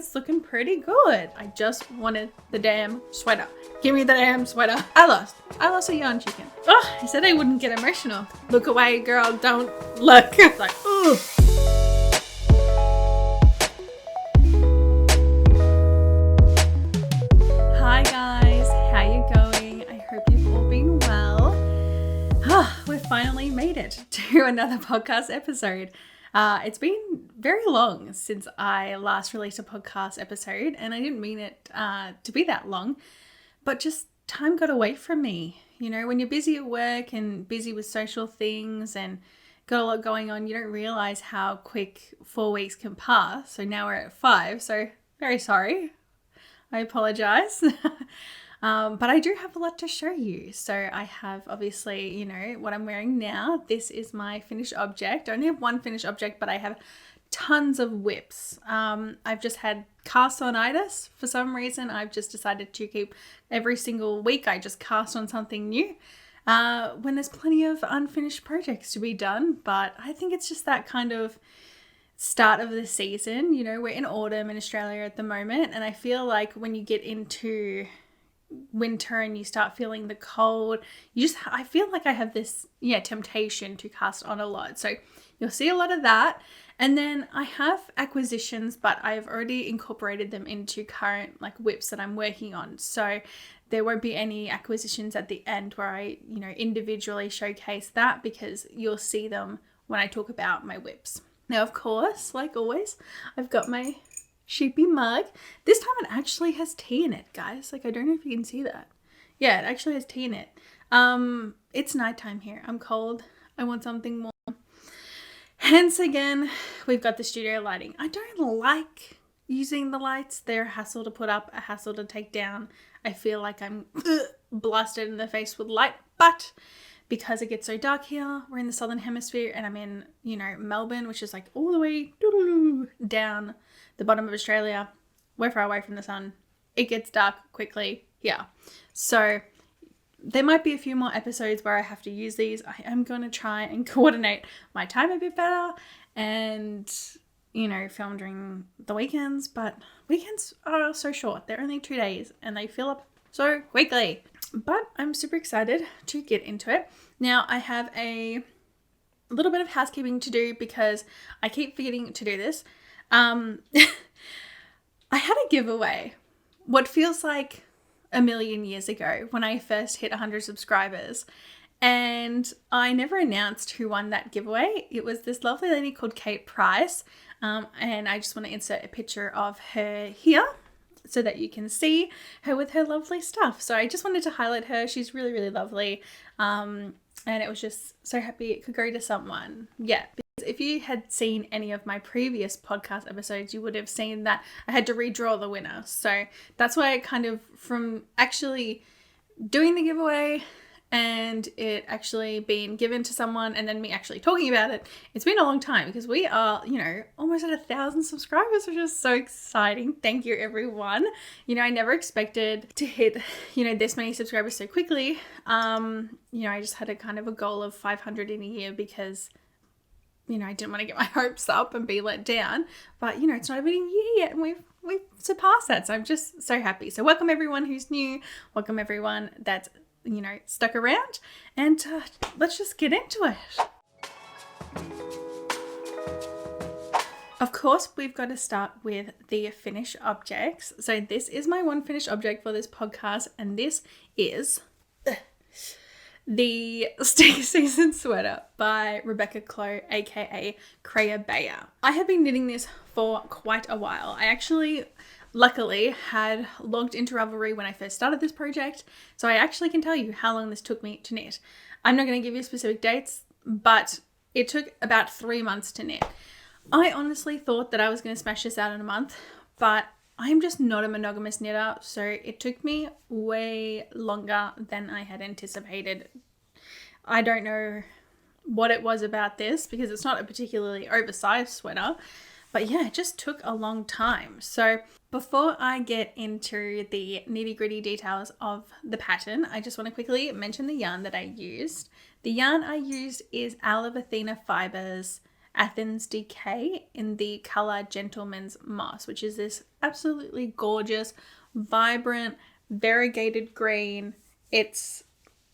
it's looking pretty good. I just wanted the damn sweater. Give me the damn sweater. I lost a yarn chicken. Oh, I said I wouldn't get emotional. Look away, girl, don't look. It's like, ooh. Hi guys, how you going? I hope you've all been well. We've finally made it to another podcast episode. It's been very long since I last released a podcast episode, and I didn't mean it to be that long, but just time got away from me. You know, when you're busy at work and busy with social things and got a lot going on, you don't realize how quick 4 weeks can pass. So now we're at 5, so very sorry. I apologize. But I do have a lot to show you. So I have obviously, you know, what I'm wearing now. This is my finished object. I only have one finished object, but I have tons of whips. I've just had cast-on-itis for some reason. I've just decided to keep every single week. I just cast on something new when there's plenty of unfinished projects to be done. But I think it's just that kind of start of the season. You know, we're in autumn in Australia at the moment, and I feel like when you get into winter and you start feeling the cold, I feel like I have this temptation to cast on a lot. So you'll see a lot of that. And then I have acquisitions, but I've already incorporated them into current whips that I'm working on. So there won't be any acquisitions at the end where I, individually showcase that, because you'll see them when I talk about my whips. Now, of course, like always, I've got my sheepy mug. This time it actually has tea in it, guys. I don't know if you can see that. Yeah, it actually has tea in it. It's nighttime here. I'm cold. I want something warm. Hence again, we've got the studio lighting. I don't like using the lights. They're a hassle to put up, a hassle to take down. I feel like I'm blasted in the face with light, but because it gets so dark here, we're in the southern hemisphere, and I'm in, Melbourne, which is all the way down the bottom of Australia. We're far away from the sun. It gets dark quickly here. So there might be a few more episodes where I have to use these. I am going to try and coordinate my time a bit better and, film during the weekends. But weekends are so short. They're only 2 days and they fill up so quickly. But I'm super excited to get into it. Now I have a little bit of housekeeping to do because I keep forgetting to do this. I had a giveaway, what feels like a million years ago, when I first hit 100 subscribers, and I never announced who won that giveaway. It was this lovely lady called Kate Price, and I just want to insert a picture of her here so that you can see her with her lovely stuff. So I just wanted to highlight her. She's really, really lovely, and it was just so happy it could go to someone. Yeah. If you had seen any of my previous podcast episodes, you would have seen that I had to redraw the winner. So that's why from actually doing the giveaway and it actually being given to someone and then me actually talking about it, it's been a long time, because we are, almost at 1,000 subscribers, which is so exciting. Thank you, everyone. I never expected to hit, this many subscribers so quickly. I just had a goal of 500 in a year because I didn't want to get my hopes up and be let down, but it's not even a year yet and we've surpassed that. So I'm just so happy. So welcome everyone who's new. Welcome everyone that's, stuck around, and let's just get into it. Of course, we've got to start with the finished objects. So this is my one finished object for this podcast, and this is the Sticky Season sweater by Rebecca Clow, aka Creya Bayer. I have been knitting this for quite a while. I actually, luckily, had logged into Ravelry when I first started this project, so I actually can tell you how long this took me to knit. I'm not going to give you specific dates, but it took about 3 months to knit. I honestly thought that I was going to smash this out in a month, but I'm just not a monogamous knitter, so it took me way longer than I had anticipated. I don't know what it was about this, because it's not a particularly oversized sweater, but yeah, it just took a long time. So before I get into the nitty-gritty details of the pattern, I just want to quickly mention the yarn that I used. The yarn I used is Aloe Athena Fibers Athens DK in the color Gentleman's Moss, which is this absolutely gorgeous, vibrant, variegated green. It's,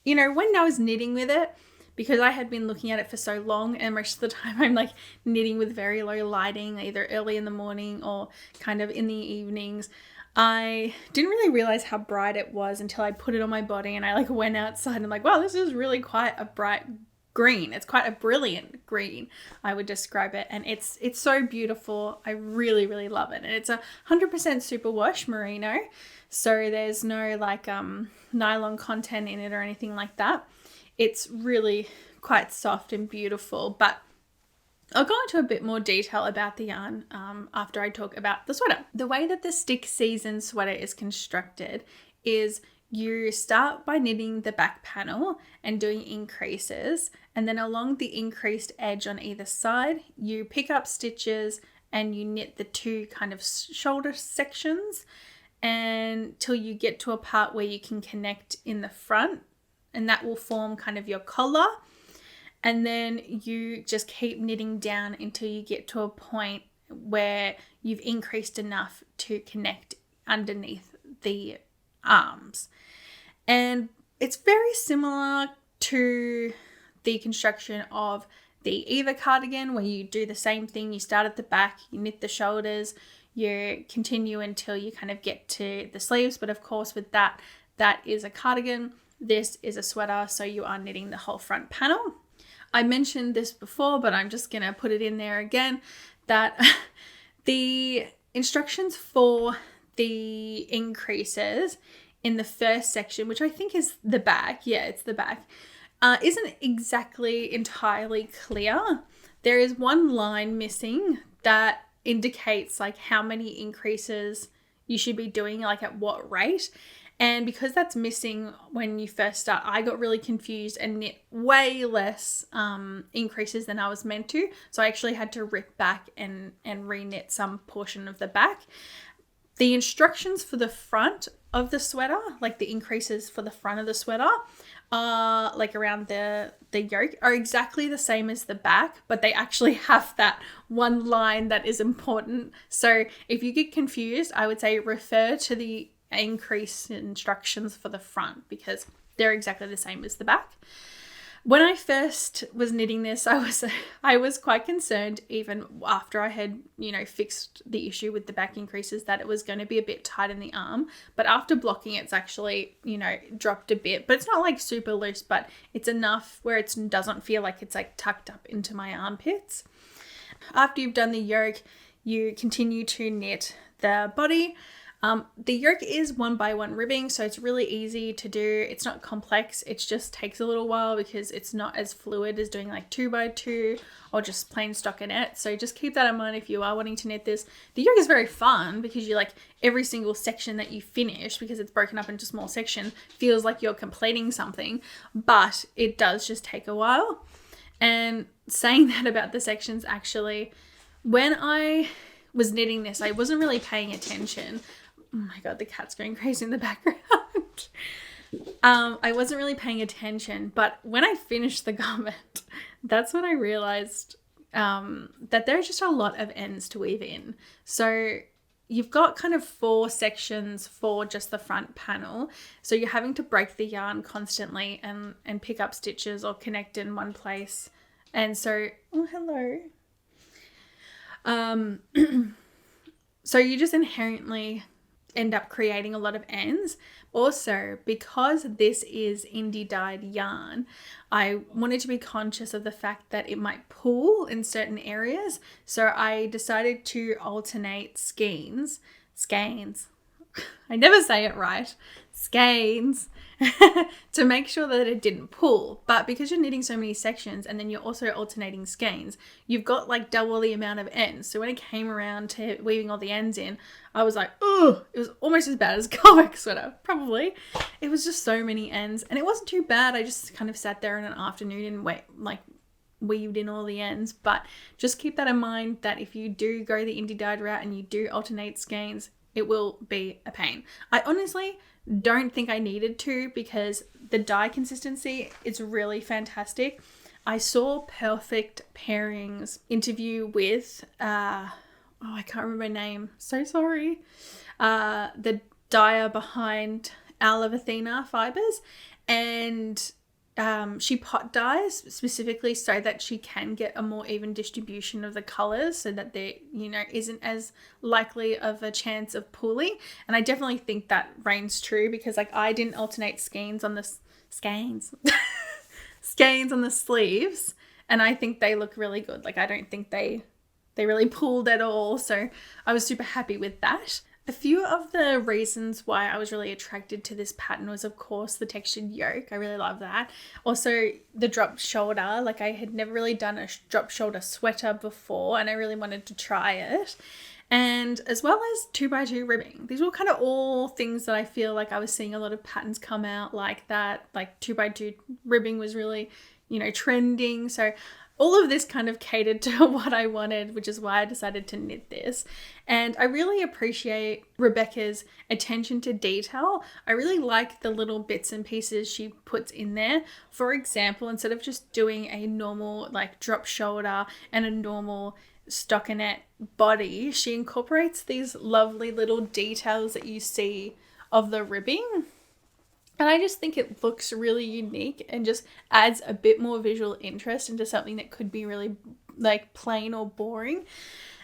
when I was knitting with it, because I had been looking at it for so long, and most of the time I'm like knitting with very low lighting, either early in the morning or kind of in the evenings, I didn't really realize how bright it was until I put it on my body and I like went outside and like, wow, this is really quite a bright green. It's quite a brilliant green, I would describe it. And it's so beautiful. I really, really love it. And it's 100% superwash merino. So there's no like nylon content in it or anything like that. It's really quite soft and beautiful, but I'll go into a bit more detail about the yarn after I talk about the sweater. The way that the stick season sweater is constructed is you start by knitting the back panel and doing increases, and then along the increased edge on either side, you pick up stitches and you knit the two kind of shoulder sections until you get to a part where you can connect in the front, and that will form kind of your collar. And then you just keep knitting down until you get to a point where you've increased enough to connect underneath the arms. And it's very similar to the construction of the Eva cardigan, where you do the same thing. You start at the back, you knit the shoulders, you continue until you kind of get to the sleeves. But of course with that is a cardigan. This is a sweater, so you are knitting the whole front panel. I mentioned this before, but I'm just going to put it in there again, that the instructions for the increases in the first section, which I think is the back, it's the back, isn't exactly entirely clear. There is one line missing that indicates like how many increases you should be doing, like at what rate. And because that's missing when you first start, I got really confused and knit way less increases than I was meant to. So I actually had to rip back and re-knit some portion of the back. The instructions for the front of the sweater, like the increases for the front of the sweater, like around the yoke, are exactly the same as the back, but they actually have that one line that is important. So if you get confused, I would say refer to the increase instructions for the front because they're exactly the same as the back. When I first was knitting this, I was quite concerned, even after I had, fixed the issue with the back increases, that it was going to be a bit tight in the arm. But after blocking, it's actually, dropped a bit. But it's not like super loose, but it's enough where it doesn't feel like it's like tucked up into my armpits. After you've done the yoke, you continue to knit the body. The yoke is 1x1 ribbing, so it's really easy to do. It's not complex. It just takes a little while because it's not as fluid as doing like 2x2 or just plain stockinette. So just keep that in mind if you are wanting to knit this. The yoke is very fun because you like every single section that you finish, because it's broken up into small sections, feels like you're completing something, but it does just take a while. And saying that about the sections, actually, when I was knitting this, I wasn't really paying attention. Oh my God, the cat's going crazy in the background. I wasn't really paying attention, but when I finished the garment, that's when I realized that there are just a lot of ends to weave in. So you've got kind of 4 sections for just the front panel. So you're having to break the yarn constantly and pick up stitches or connect in one place. And so, oh, hello. So you just inherently end up creating a lot of ends. Also, because this is indie dyed yarn, I wanted to be conscious of the fact that it might pull in certain areas. So I decided to alternate skeins. I never say it right. Skeins. To make sure that it didn't pull. But because you're knitting so many sections and then you're also alternating skeins, you've got like double the amount of ends. So when it came around to weaving all the ends in, I was like, oh, it was almost as bad as a Colbeck sweater, probably. It was just so many ends and it wasn't too bad. I just kind of sat there in an afternoon and weaved in all the ends. But just keep that in mind, that if you do go the indie dyed route and you do alternate skeins, it will be a pain. I honestly don't think I needed to, because the dye consistency is really fantastic. I saw Perfect Pairings interview with, I can't remember her name. So sorry. The dyer behind Owl of Athena fibers. And she pot dyes specifically so that she can get a more even distribution of the colors so that there, isn't as likely of a chance of pooling. And I definitely think that reigns true because like I didn't alternate skeins on the skeins on the sleeves, and I think they look really good. Like I don't think they really pooled at all. So I was super happy with that. A few of the reasons why I was really attracted to this pattern was, of course, the textured yoke. I really love that. Also, the drop shoulder. Like, I had never really done a drop shoulder sweater before, and I really wanted to try it. And as well as 2x2 ribbing. These were kind of all things that I feel like I was seeing a lot of patterns come out like that. Like 2x2 ribbing was really, trending. So all of this kind of catered to what I wanted, which is why I decided to knit this. And I really appreciate Rebecca's attention to detail. I really like the little bits and pieces she puts in there. For example, instead of just doing a normal like drop shoulder and a normal stockinette body, she incorporates these lovely little details that you see of the ribbing. And I just think it looks really unique and just adds a bit more visual interest into something that could be really like plain or boring.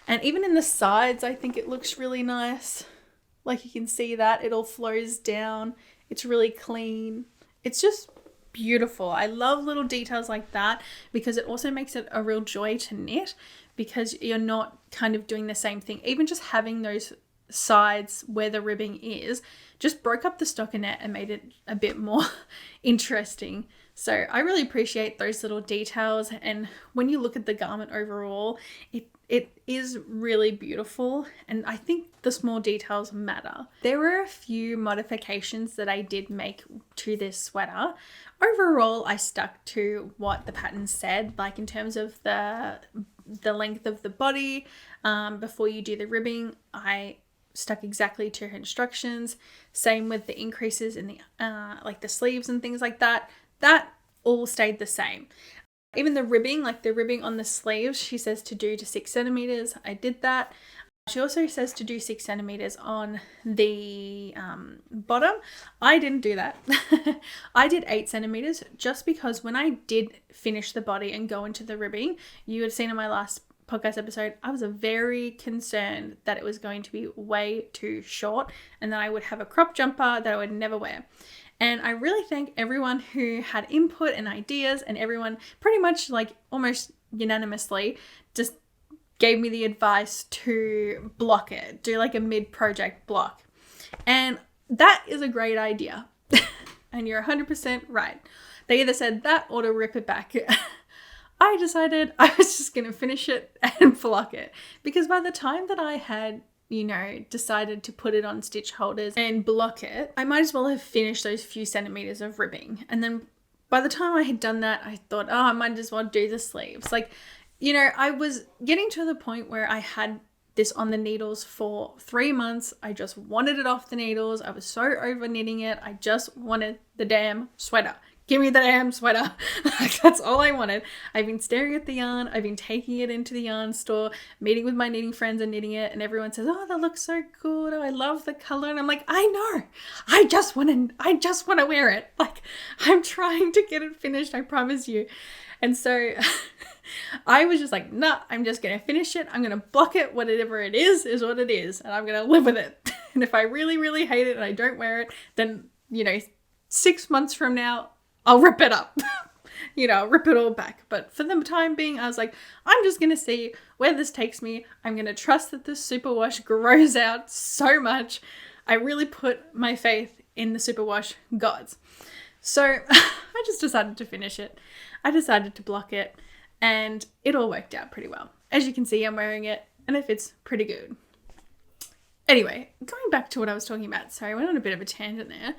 And even in the sides, I think it looks really nice. Like you can see that it all flows down. It's really clean. It's just beautiful. I love little details like that because it also makes it a real joy to knit because you're not kind of doing the same thing. Even just having those sides where the ribbing is just broke up the stockinette and made it a bit more interesting. So I really appreciate those little details, and when you look at the garment overall, it is really beautiful, and I think the small details matter. There were a few modifications that I did make to this sweater. Overall, I stuck to what the pattern said, like in terms of the length of the body. Before you do the ribbing, I stuck exactly to her instructions. Same with the increases in the like the sleeves and things like that. That all stayed the same. Even the ribbing, like the ribbing on the sleeves, she says to do to 6 centimeters. I did that. She also says to do 6 centimeters on the bottom. I didn't do that. I did 8 centimeters just because when I did finish the body and go into the ribbing, you had seen in my last podcast episode, I was very concerned that it was going to be way too short and that I would have a crop jumper that I would never wear. And I really thank everyone who had input and ideas, and everyone pretty much like almost unanimously just gave me the advice to block it, do like a mid-project block. And that is a great idea. And you're 100% right. They either said that or to rip it back. I decided I was just going to finish it and block it, because by the time that I had, decided to put it on stitch holders and block it, I might as well have finished those few centimeters of ribbing. And then by the time I had done that, I thought, I might as well do the sleeves. Like, I was getting to the point where I had this on the needles for 3 months. I just wanted it off the needles. I was so over knitting it. I just wanted the damn sweater. Give me the damn sweater. Like, that's all I wanted. I've been staring at the yarn. I've been taking it into the yarn store, meeting with my knitting friends and knitting it. And everyone says, oh, that looks so good. Oh, I love the color. And I'm like, I know. I just want to wear it. Like, I'm trying to get it finished. I promise you. And so I was just like, nah, I'm just going to finish it. I'm going to block it. Whatever it is what it is. And I'm going to live with it. And if I really, really hate it and I don't wear it, then, 6 months from now, I'll rip it up, rip it all back. But for the time being, I was like, I'm just going to see where this takes me. I'm going to trust that this superwash grows out so much. I really put my faith in the superwash gods. So I just decided to finish it. I decided to block it, and it all worked out pretty well. As you can see, I'm wearing it and it fits pretty good. Anyway, going back to what I was talking about. Sorry, I went on a bit of a tangent there.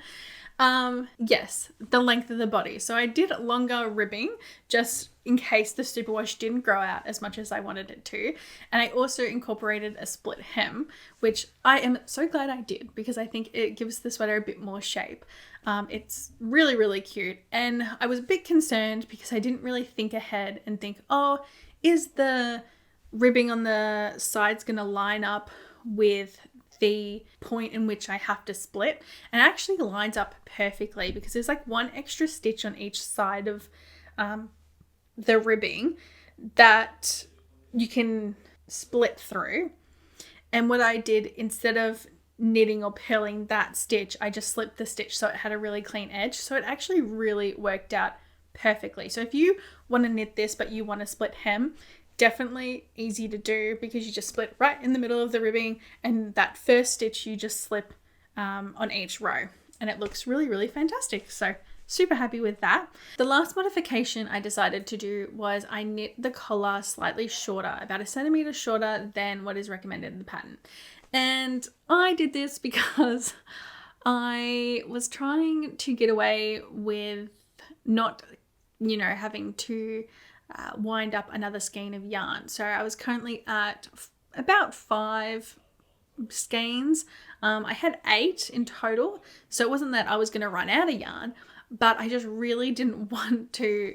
Yes, the length of the body. So I did longer ribbing just in case the superwash didn't grow out as much as I wanted it to. And I also incorporated a split hem, which I am so glad I did because I think it gives the sweater a bit more shape. It's really, really cute. And I was a bit concerned because I didn't really think ahead and think, oh, is the ribbing on the sides going to line up with the point in which I have to split? And it actually lines up perfectly because there's like one extra stitch on each side of the ribbing that you can split through. And what I did, instead of knitting or purling that stitch, I just slipped the stitch so it had a really clean edge. So it actually really worked out perfectly. So if you want to knit this but you want to split hem, definitely easy to do because you just split right in the middle of the ribbing, and that first stitch you just slip on each row, and it looks really, really fantastic. So super happy with that. The last modification I decided to do was I knit the collar slightly shorter, about 1 centimeter shorter than what is recommended in the pattern. And I did this because I was trying to get away with not, having to wind up another skein of yarn. So I was currently at about 5 skeins. I had 8 in total. So it wasn't that I was going to run out of yarn, but I just really didn't want to,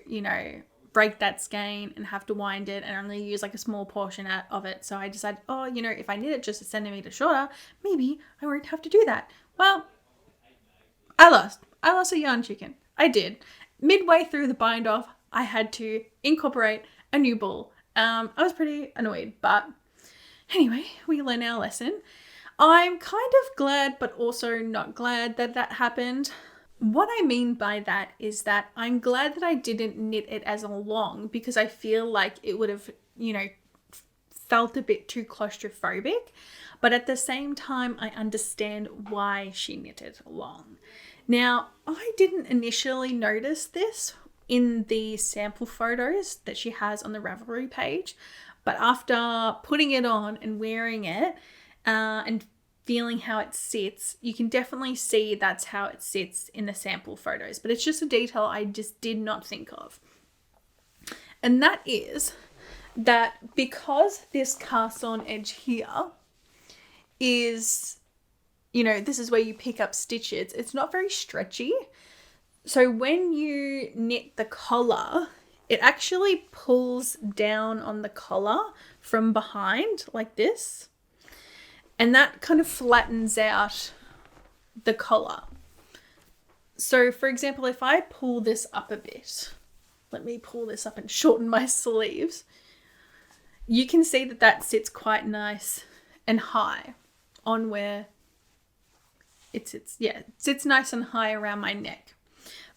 break that skein and have to wind it and only use like a small portion of it. So I decided, if I knit it just 1 centimeter shorter, maybe I won't have to do that. Well, I lost a yarn chicken. I did. Midway through the bind off, I had to incorporate a new ball. I was pretty annoyed, but anyway, we learned our lesson. I'm kind of glad, but also not glad that happened. What I mean by that is that I'm glad that I didn't knit it as long, because I feel like it would have, felt a bit too claustrophobic. But at the same time, I understand why she knitted long. Now, I didn't initially notice this in the sample photos that she has on the Ravelry page, but after putting it on and wearing it and feeling how it sits, you can definitely see that's how it sits in the sample photos. But it's just a detail I just did not think of. And that is that because this cast on edge here is, this is where you pick up stitches, it's not very stretchy. So when you knit the collar, it actually pulls down on the collar from behind like this. And that kind of flattens out the collar. So for example, if I pull this up a bit, let me pull this up and shorten my sleeves, you can see that sits quite nice and high on where it sits. Yeah, it sits nice and high around my neck.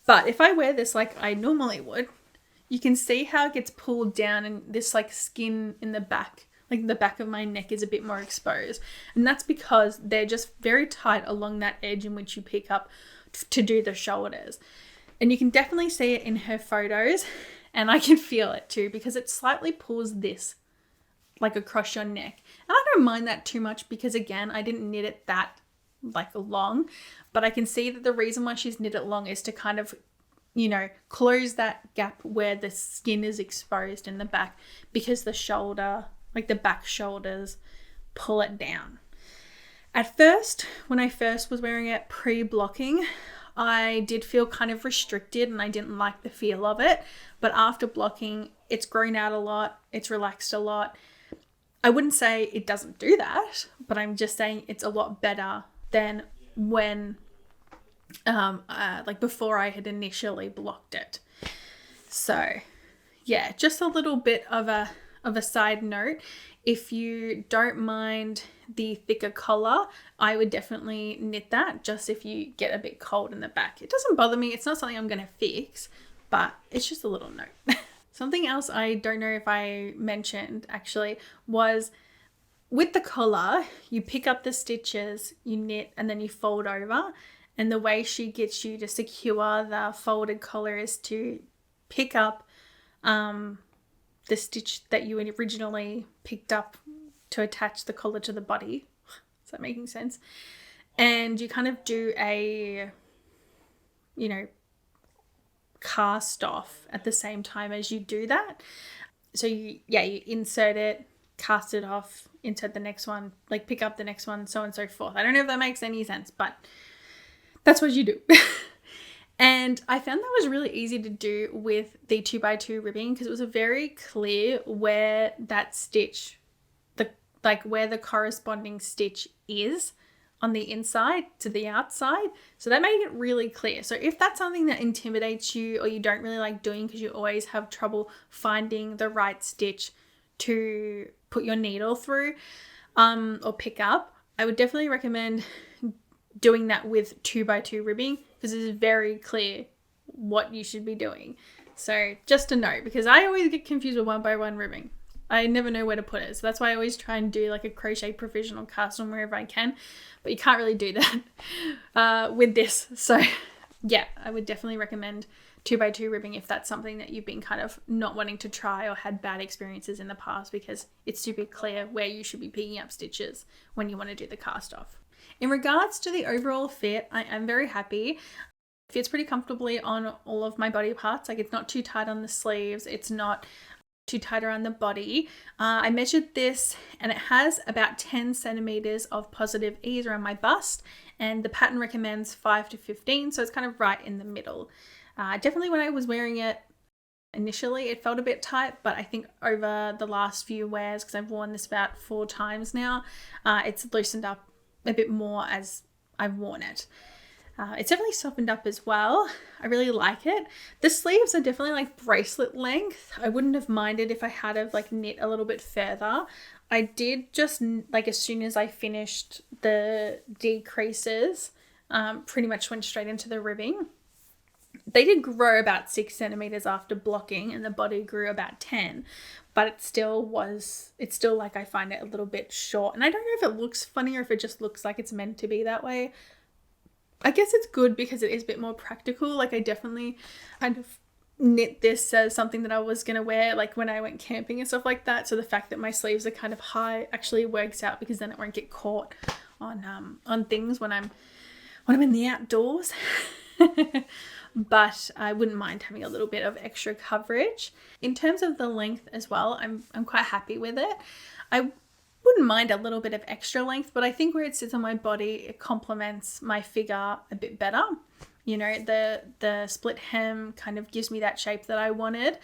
But if I wear this like I normally would, you can see how it gets pulled down and this like skin in the back, like the back of my neck, is a bit more exposed. And that's because they're just very tight along that edge in which you pick up to do the shoulders. And you can definitely see it in her photos, and I can feel it too, because it slightly pulls this like across your neck. And I don't mind that too much because, again, I didn't knit it that like long, but I can see that the reason why she's knit it long is to kind of, close that gap where the skin is exposed in the back, because the shoulder, like the back shoulders, pull it down. At first, when I first was wearing it pre-blocking, I did feel kind of restricted and I didn't like the feel of it. But after blocking, it's grown out a lot. It's relaxed a lot. I wouldn't say it doesn't do that, but I'm just saying it's a lot better than when, like before I had initially blocked it. So yeah, just a little bit of a side note. If you don't mind the thicker collar, I would definitely knit that, just if you get a bit cold in the back. It doesn't bother me. It's not something I'm going to fix, but it's just a little note. Something else I don't know if I mentioned actually was with the collar, you pick up the stitches, you knit, and then you fold over. And the way she gets you to secure the folded collar is to pick up the stitch that you originally picked up to attach the collar to the body. Is that making sense? And you kind of do a, cast off at the same time as you do that. So you insert it, cast it off, insert the next one, like pick up the next one, so on and so forth. I don't know if that makes any sense, but that's what you do. And I found that was really easy to do with the 2x2 ribbing because it was very clear where that stitch, where the corresponding stitch is on the inside to the outside. So that made it really clear. So if that's something that intimidates you or you don't really like doing because you always have trouble finding the right stitch to put your needle through or pick up, I would definitely recommend doing that with 2x2 ribbing because it's very clear what you should be doing. So just to know, because I always get confused with 1x1 ribbing. I never know where to put it. So that's why I always try and do like a crochet provisional cast on wherever I can. But you can't really do that with this. So yeah, I would definitely recommend 2x2 ribbing if that's something that you've been kind of not wanting to try or had bad experiences in the past, because it's super clear where you should be picking up stitches when you want to do the cast off. In regards to the overall fit, I am very happy. It fits pretty comfortably on all of my body parts. Like, it's not too tight on the sleeves. It's not too tight around the body. I measured this and it has about 10 centimeters of positive ease around my bust, and the pattern recommends 5 to 15, so it's kind of right in the middle. Definitely when I was wearing it initially, it felt a bit tight, but I think over the last few wears, because I've worn this about 4 times now, it's loosened up a bit more as I've worn it. It's definitely softened up as well. I really like it. The sleeves are definitely like bracelet length. I wouldn't have minded if I had have like knit a little bit further. I did just like as soon as I finished the decreases, pretty much went straight into the ribbing. They did grow about 6 centimeters after blocking, and the body grew about 10, but it's still like I find it a little bit short. And I don't know if it looks funny or if it just looks like it's meant to be that way. I guess it's good because it is a bit more practical. Like, I definitely kind of knit this as something that I was going to wear like when I went camping and stuff like that. So the fact that my sleeves are kind of high actually works out, because then it won't get caught on things when I'm in the outdoors. But I wouldn't mind having a little bit of extra coverage. In terms of the length as well, I'm quite happy with it. I wouldn't mind a little bit of extra length, but I think where it sits on my body, it complements my figure a bit better. You know, the split hem kind of gives me that shape that I wanted.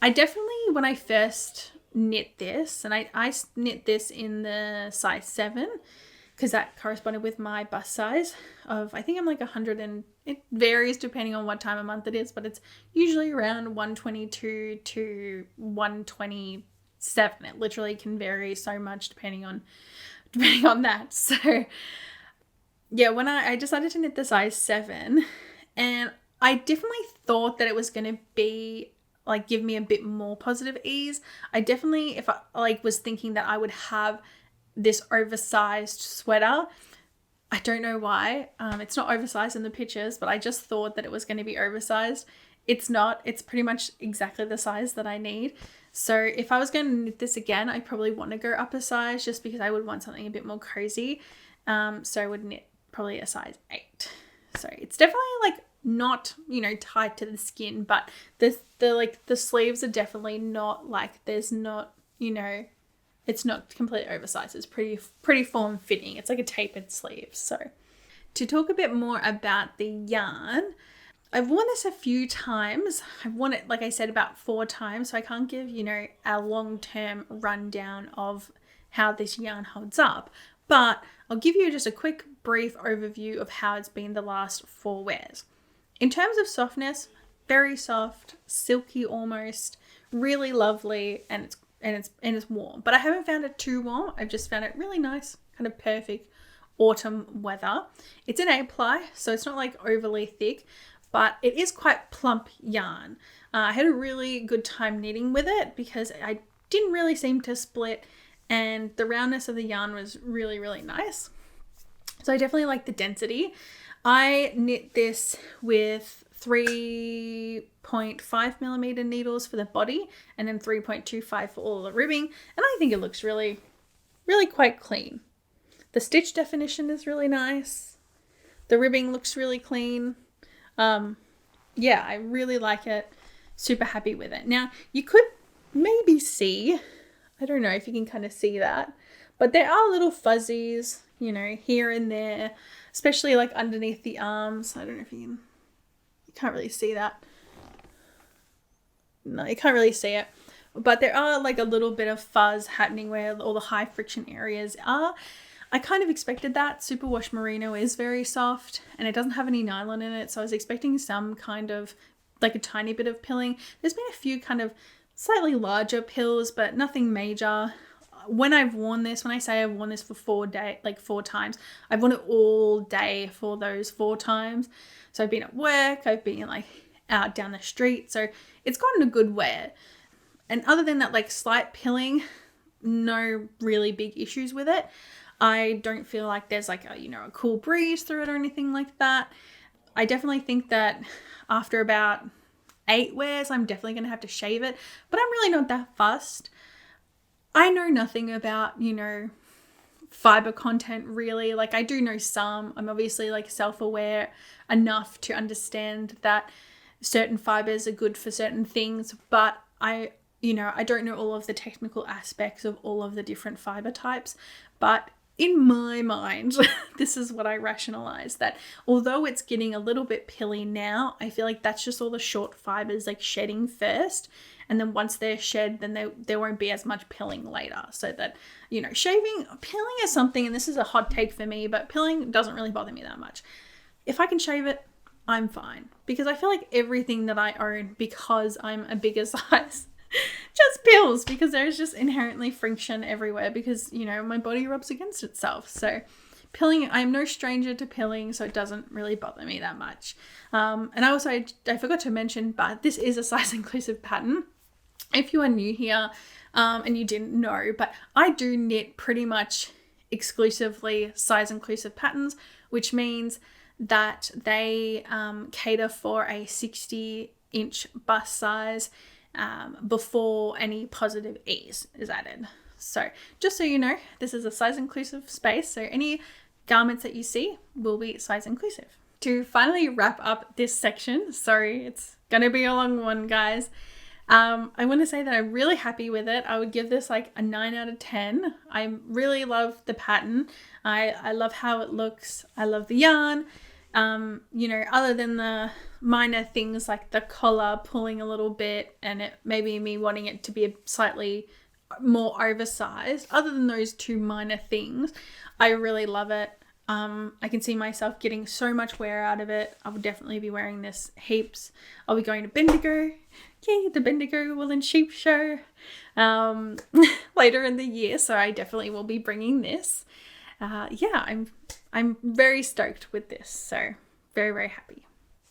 I definitely, when I first knit this, and I knit this in the size 7, because that corresponded with my bust size of, I think I'm like 100, and it varies depending on what time of month it is, but it's usually around 122 to 127. It literally can vary so much depending on that. So yeah, when I decided to knit the size 7, and I definitely thought that it was going to be like give me a bit more positive ease. I definitely, if I like was thinking that I would have this oversized sweater. I don't know why. It's not oversized in the pictures, but I just thought that it was going to be oversized. It's not. It's pretty much exactly the size that I need. So if I was going to knit this again, I probably want to go up a size just because I would want something a bit more cozy. So I would knit probably a size 8. So it's definitely like not, tight to the skin, but the sleeves are definitely not like, there's not, it's not completely oversized. It's pretty form fitting. It's like a tapered sleeve. So to talk a bit more about the yarn, I've worn this a few times. I've worn it, like I said, about 4 times. So I can't give, a long-term rundown of how this yarn holds up. But I'll give you just a quick brief overview of how it's been the last 4 wears. In terms of softness, very soft, silky almost, really lovely, and it's warm. But I haven't found it too warm. I've just found it really nice, kind of perfect autumn weather. It's an 8-ply, so it's not like overly thick, but it is quite plump yarn. I had a really good time knitting with it because I didn't really seem to split, and the roundness of the yarn was really, really nice. So I definitely like the density. I knit this with 3.5 millimeter needles for the body and then 3.25 for all the ribbing, and I think it looks really, really quite clean. The stitch definition is really nice. The ribbing looks really clean. Yeah, I really like it. Super happy with it. Now, you could maybe see, I don't know if you can kind of see that, but there are little fuzzies, here and there, especially like underneath the arms. I don't know if you can, You can't really see that. No, you can't really see it. But there are like a little bit of fuzz happening where all the high friction areas are. I kind of expected that. Superwash Merino is very soft and it doesn't have any nylon in it. So I was expecting some kind of like a tiny bit of pilling. There's been a few kind of slightly larger pills, but nothing major. When I've worn this, when I say I've worn this for 4 times, I've worn it all day for those 4 times. So I've been at work, I've been like out down the street. So it's gotten a good wear. And other than that, like slight pilling, no really big issues with it. I don't feel like there's like a cool breeze through it or anything like that. I definitely think that after about 8 wears, I'm definitely going to have to shave it, but I'm really not that fussed. I know nothing about, fiber content really. Like I do know some. I'm obviously like self-aware enough to understand that certain fibers are good for certain things, but I don't know all of the technical aspects of all of the different fiber types. But in my mind, this is what I rationalize, that although it's getting a little bit pilly now, I feel like that's just all the short fibers like shedding first. And then once they're shed, then there won't be as much pilling later. So that, pilling is something, and this is a hot take for me, but pilling doesn't really bother me that much. If I can shave it, I'm fine. Because I feel like everything that I own, because I'm a bigger size, just pills, because there's just inherently friction everywhere because, my body rubs against itself. So pilling, I'm no stranger to pilling, so it doesn't really bother me that much. And I forgot to mention, but this is a size inclusive pattern. If you are new here and you didn't know, but I do knit pretty much exclusively size inclusive patterns, which means that they cater for a 60-inch bust size before any positive ease is added. So just so you know, this is a size inclusive space. So any garments that you see will be size inclusive. To finally wrap up this section, sorry, it's going to be a long one, guys. I want to say that I'm really happy with it. I would give this like a 9 out of 10. I really love the pattern. I love how it looks. I love the yarn. Other than the minor things like the collar pulling a little bit and it maybe me wanting it to be a slightly more oversized, other than those 2 minor things, I really love it. I can see myself getting so much wear out of it. I would definitely be wearing this heaps. I'll be going to Bendigo. Yay, the Bendigo Wool and Sheep show later in the year. So I definitely will be bringing this. I'm very stoked with this. So very, very happy.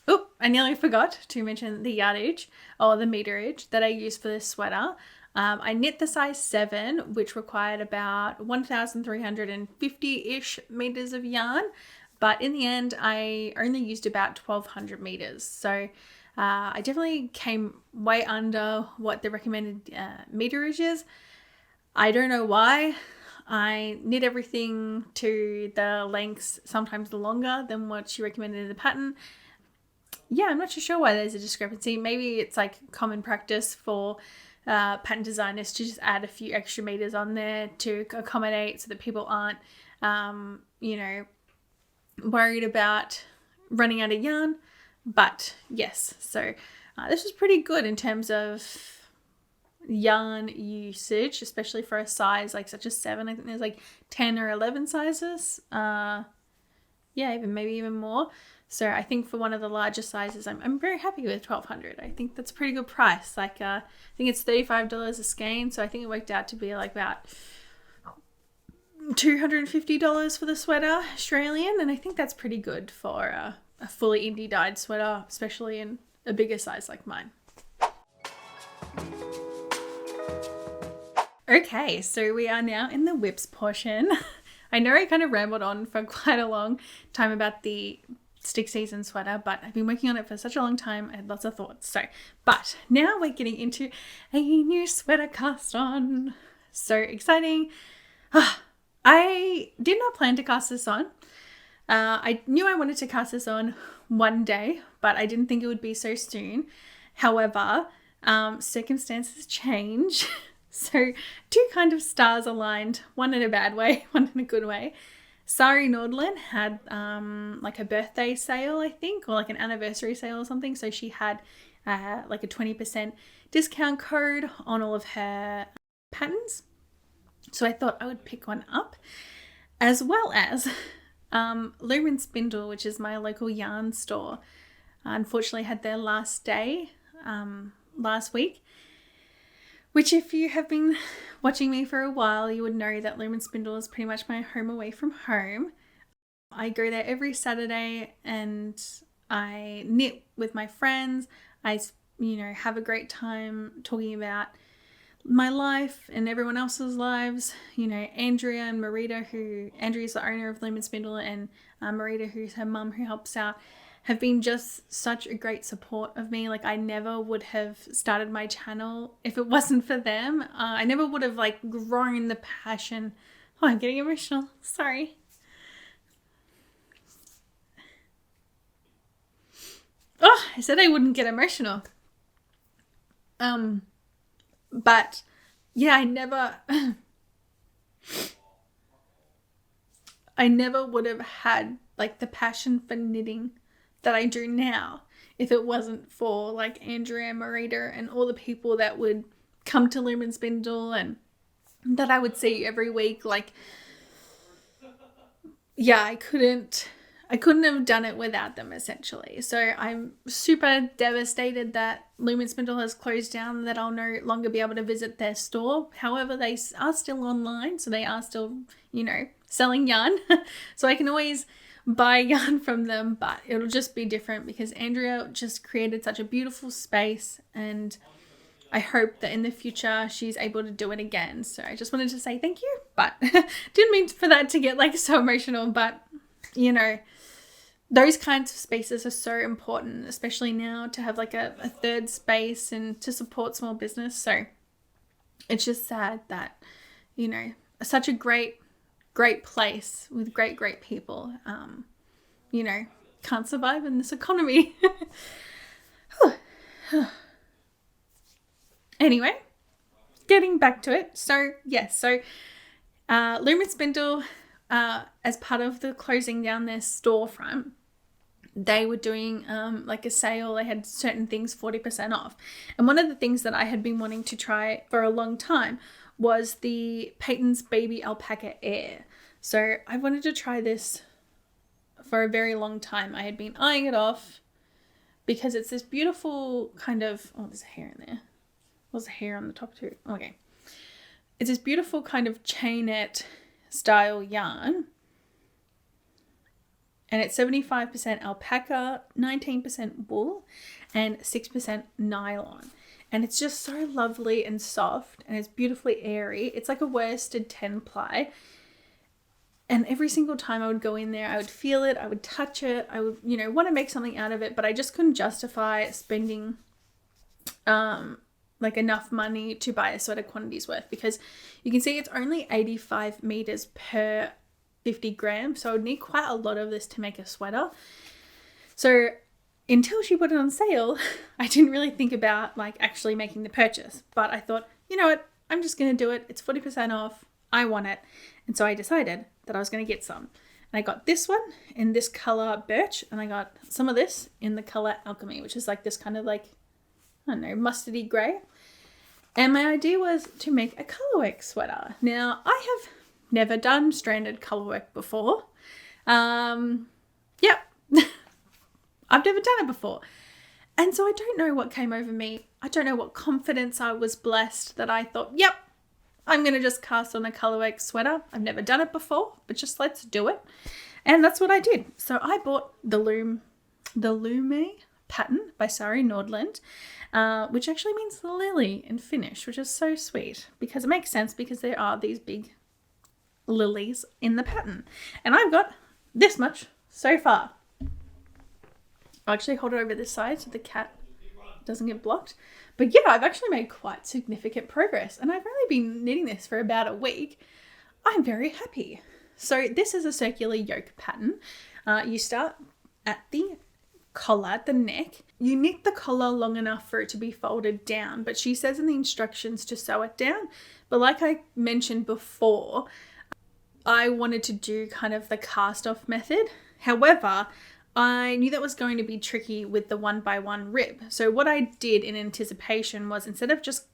Oh, I nearly forgot to mention the yardage or the meterage that I use for this sweater. I knit the size 7, which required about 1,350-ish meters of yarn. But in the end, I only used about 1,200 meters. So I definitely came way under what the recommended meterage is. I don't know why. I knit everything to the lengths, sometimes longer than what she recommended in the pattern. Yeah, I'm not too sure why there's a discrepancy. Maybe it's like common practice for pattern designers to just add a few extra meters on there to accommodate so that people aren't, worried about running out of yarn. But yes, so this was pretty good in terms of yarn usage, especially for a size like such a 7. I think there's like 10 or 11 sizes. Even more. So I think for one of the larger sizes, I'm very happy with 1,200. I think that's a pretty good price. Like I think it's $35 a skein, so I think it worked out to be like about $250 for the sweater Australian, and I think that's pretty good for a fully indie dyed sweater, especially in a bigger size like mine. Okay, so we are now in the whips portion. I know I kind of rambled on for quite a long time about the stick season sweater, but I've been working on it for such a long time. I had lots of thoughts. But now we're getting into a new sweater cast on. So exciting. I did not plan to cast this on. I knew I wanted to cast this on one day, but I didn't think it would be so soon. However, circumstances change. So 2 kind of stars aligned, one in a bad way, one in a good way. Sari Nordlund had like a birthday sale, I think, or like an anniversary sale or something. So she had like a 20% discount code on all of her patterns. So I thought I would pick one up, as well as Loom and Spindle, which is my local yarn store. Unfortunately had their last day last week, which if you have been watching me for a while, you would know that Loom and Spindle is pretty much my home away from home. I go there every Saturday and I knit with my friends. I, have a great time talking about my life and everyone else's lives. Andrea and Marita, Andrea's the owner of Loom and Spindle, and Marita, who's her mum who helps out, have been just such a great support of me. Like, I never would have started my channel if it wasn't for them. I never would have grown the passion. Oh, I'm getting emotional. Sorry. Oh, I said I wouldn't get emotional. But yeah, I never would have had the passion for knitting that I do now if it wasn't for Andrea, Marita, and all the people that would come to Loom and Spindle and that I would see every week. I couldn't have done it without them, essentially. So I'm super devastated that Loom and Spindle has closed down, that I'll no longer be able to visit their store. However, they are still online, so they are still, selling yarn. So I can always buy yarn from them, but it'll just be different because Andrea just created such a beautiful space, and I hope that in the future she's able to do it again. So I just wanted to say thank you, but didn't mean for that to get so emotional, but those kinds of spaces are so important, especially now, to have a third space and to support small business. So it's just sad that, such a great place with great people, can't survive in this economy. Anyway, getting back to it. So yes, Loom and Spindle, as part of the closing down their storefront, they were doing a sale. They had certain things 40% off. And one of the things that I had been wanting to try for a long time was the Peyton's Baby Alpaca Air. So I wanted to try this for a very long time. I had been eyeing it off because it's this beautiful kind of, oh, there's a hair in there. Was a hair on the top too? Okay. It's this beautiful kind of chainette style yarn. And it's 75% alpaca, 19% wool, and 6% nylon. And it's just so lovely and soft, and it's beautifully airy. It's like a worsted 10 ply. And every single time I would go in there, I would feel it, I would touch it, I would, want to make something out of it, but I just couldn't justify spending enough money to buy a sweater quantity's worth, because you can see it's only 85 meters per 50 grams. So I would need quite a lot of this to make a sweater. So until she put it on sale, I didn't really think about actually making the purchase. But I thought, you know what, I'm just going to do it. It's 40% off. I want it. And so I decided that I was going to get some. And I got this one in this color Birch, and I got some of this in the color Alchemy, which is this kind of I don't know, mustardy grey. And my idea was to make a colorwork sweater. Now, I have never done stranded colorwork before. Yep. I've never done it before. And so I don't know what came over me. I don't know what confidence I was blessed that I thought, yep, I'm going to just cast on a colorwork sweater. I've never done it before, but just let's do it. And that's what I did. So I bought the Lume pattern by Sari Nordlund, which actually means lily in Finnish, which is so sweet because it makes sense because there are these big lilies in the pattern. And I've got this much so far. I'll actually hold it over this side so the cat doesn't get blocked. But yeah, I've actually made quite significant progress, and I've only been knitting this for about a week. I'm very happy. So this is a circular yoke pattern. You start at the collar, at the neck. You knit the collar long enough for it to be folded down, but she says in the instructions to sew it down. But like I mentioned before, I wanted to do kind of the cast off method. However, I knew that was going to be tricky with the 1x1 rib. So what I did in anticipation was, instead of just,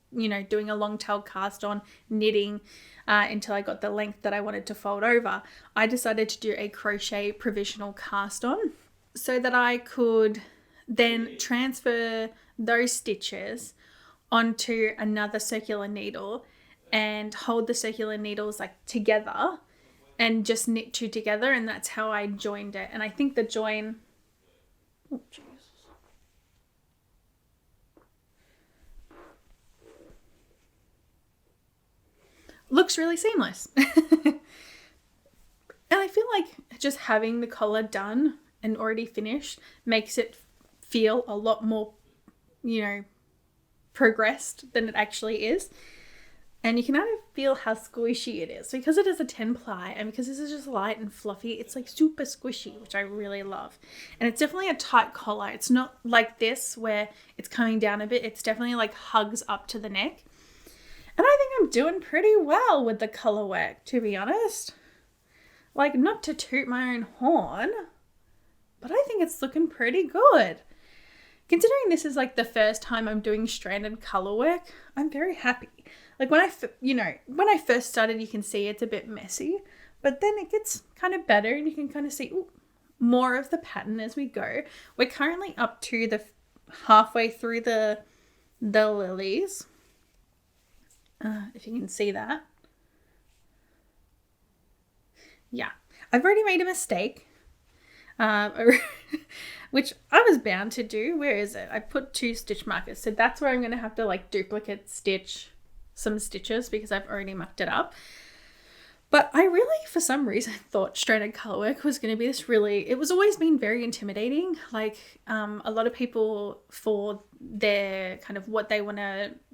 doing a long tail cast on, knitting until I got the length that I wanted to fold over, I decided to do a crochet provisional cast on so that I could then transfer those stitches onto another circular needle and hold the circular needles like together and just knit two together, and that's how I joined it. And I think the join, looks really seamless. And I feel like just having the collar done and already finished makes it feel a lot more, progressed than it actually is. And you can kind of feel how squishy it is. Because it is a 10 ply and because this is just light and fluffy, it's like super squishy, which I really love. And it's definitely a tight collar. It's not like this where it's coming down a bit. It's definitely like hugs up to the neck. And I think I'm doing pretty well with the color work, to be honest. Like, not to toot my own horn, but I think it's looking pretty good. Considering this is like the first time I'm doing stranded color work, I'm very happy. Like when I first started, you can see it's a bit messy, but then it gets kind of better and you can kind of see more of the pattern as we go. We're currently up to the halfway through the lilies. If you can see that. Yeah, I've already made a mistake, which I was bound to do. Where is it? I put 2 stitch markers. So that's where I'm going to have to like duplicate stitch some stitches because I've already mucked it up. But I really, for some reason, thought stranded colorwork was going to be it was always been very intimidating. Like a lot of people, for their kind of what their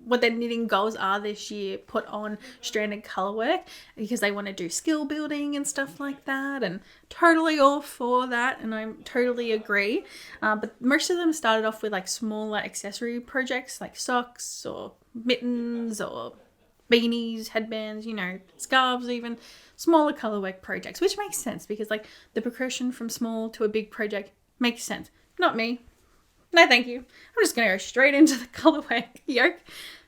knitting goals are this year, put on stranded colorwork because they want to do skill building and stuff like that, and totally all for that, and I totally agree. But most of them started off with like smaller accessory projects like socks or mittens or beanies, headbands, scarves, even smaller colorwork projects, which makes sense because like the progression from small to a big project makes sense. Not me. No, thank you. I'm just going to go straight into the colorwork yoke.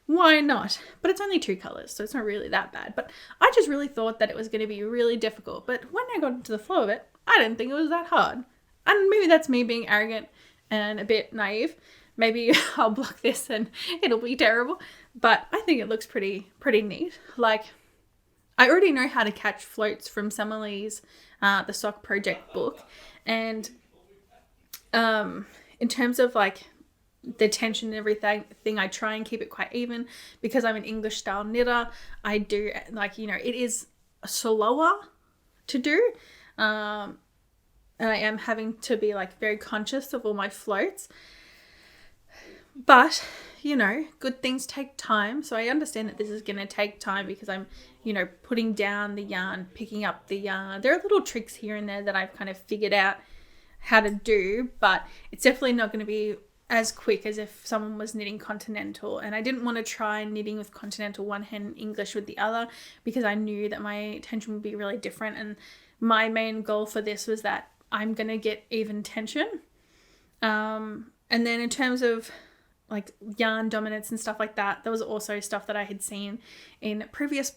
Why not? But it's only 2 colors, so it's not really that bad. But I just really thought that it was going to be really difficult. But when I got into the flow of it, I didn't think it was that hard. And maybe that's me being arrogant and a bit naive. Maybe I'll block this and it'll be terrible. But I think it looks pretty neat. Like, I already know how to catch floats from Summerlee's the Sock Project book. And in terms of like the tension and everything, I try and keep it quite even because I'm an English style knitter. I do like, it is slower to do. And I am having to be like very conscious of all my floats. But, good things take time. So I understand that this is going to take time because I'm, putting down the yarn, picking up the yarn. There are little tricks here and there that I've kind of figured out how to do, but it's definitely not going to be as quick as if someone was knitting continental. And I didn't want to try knitting with continental one hand and English with the other because I knew that my tension would be really different. And my main goal for this was that I'm going to get even tension. And then in terms of like yarn dominance and stuff like that, there was also stuff that I had seen in previous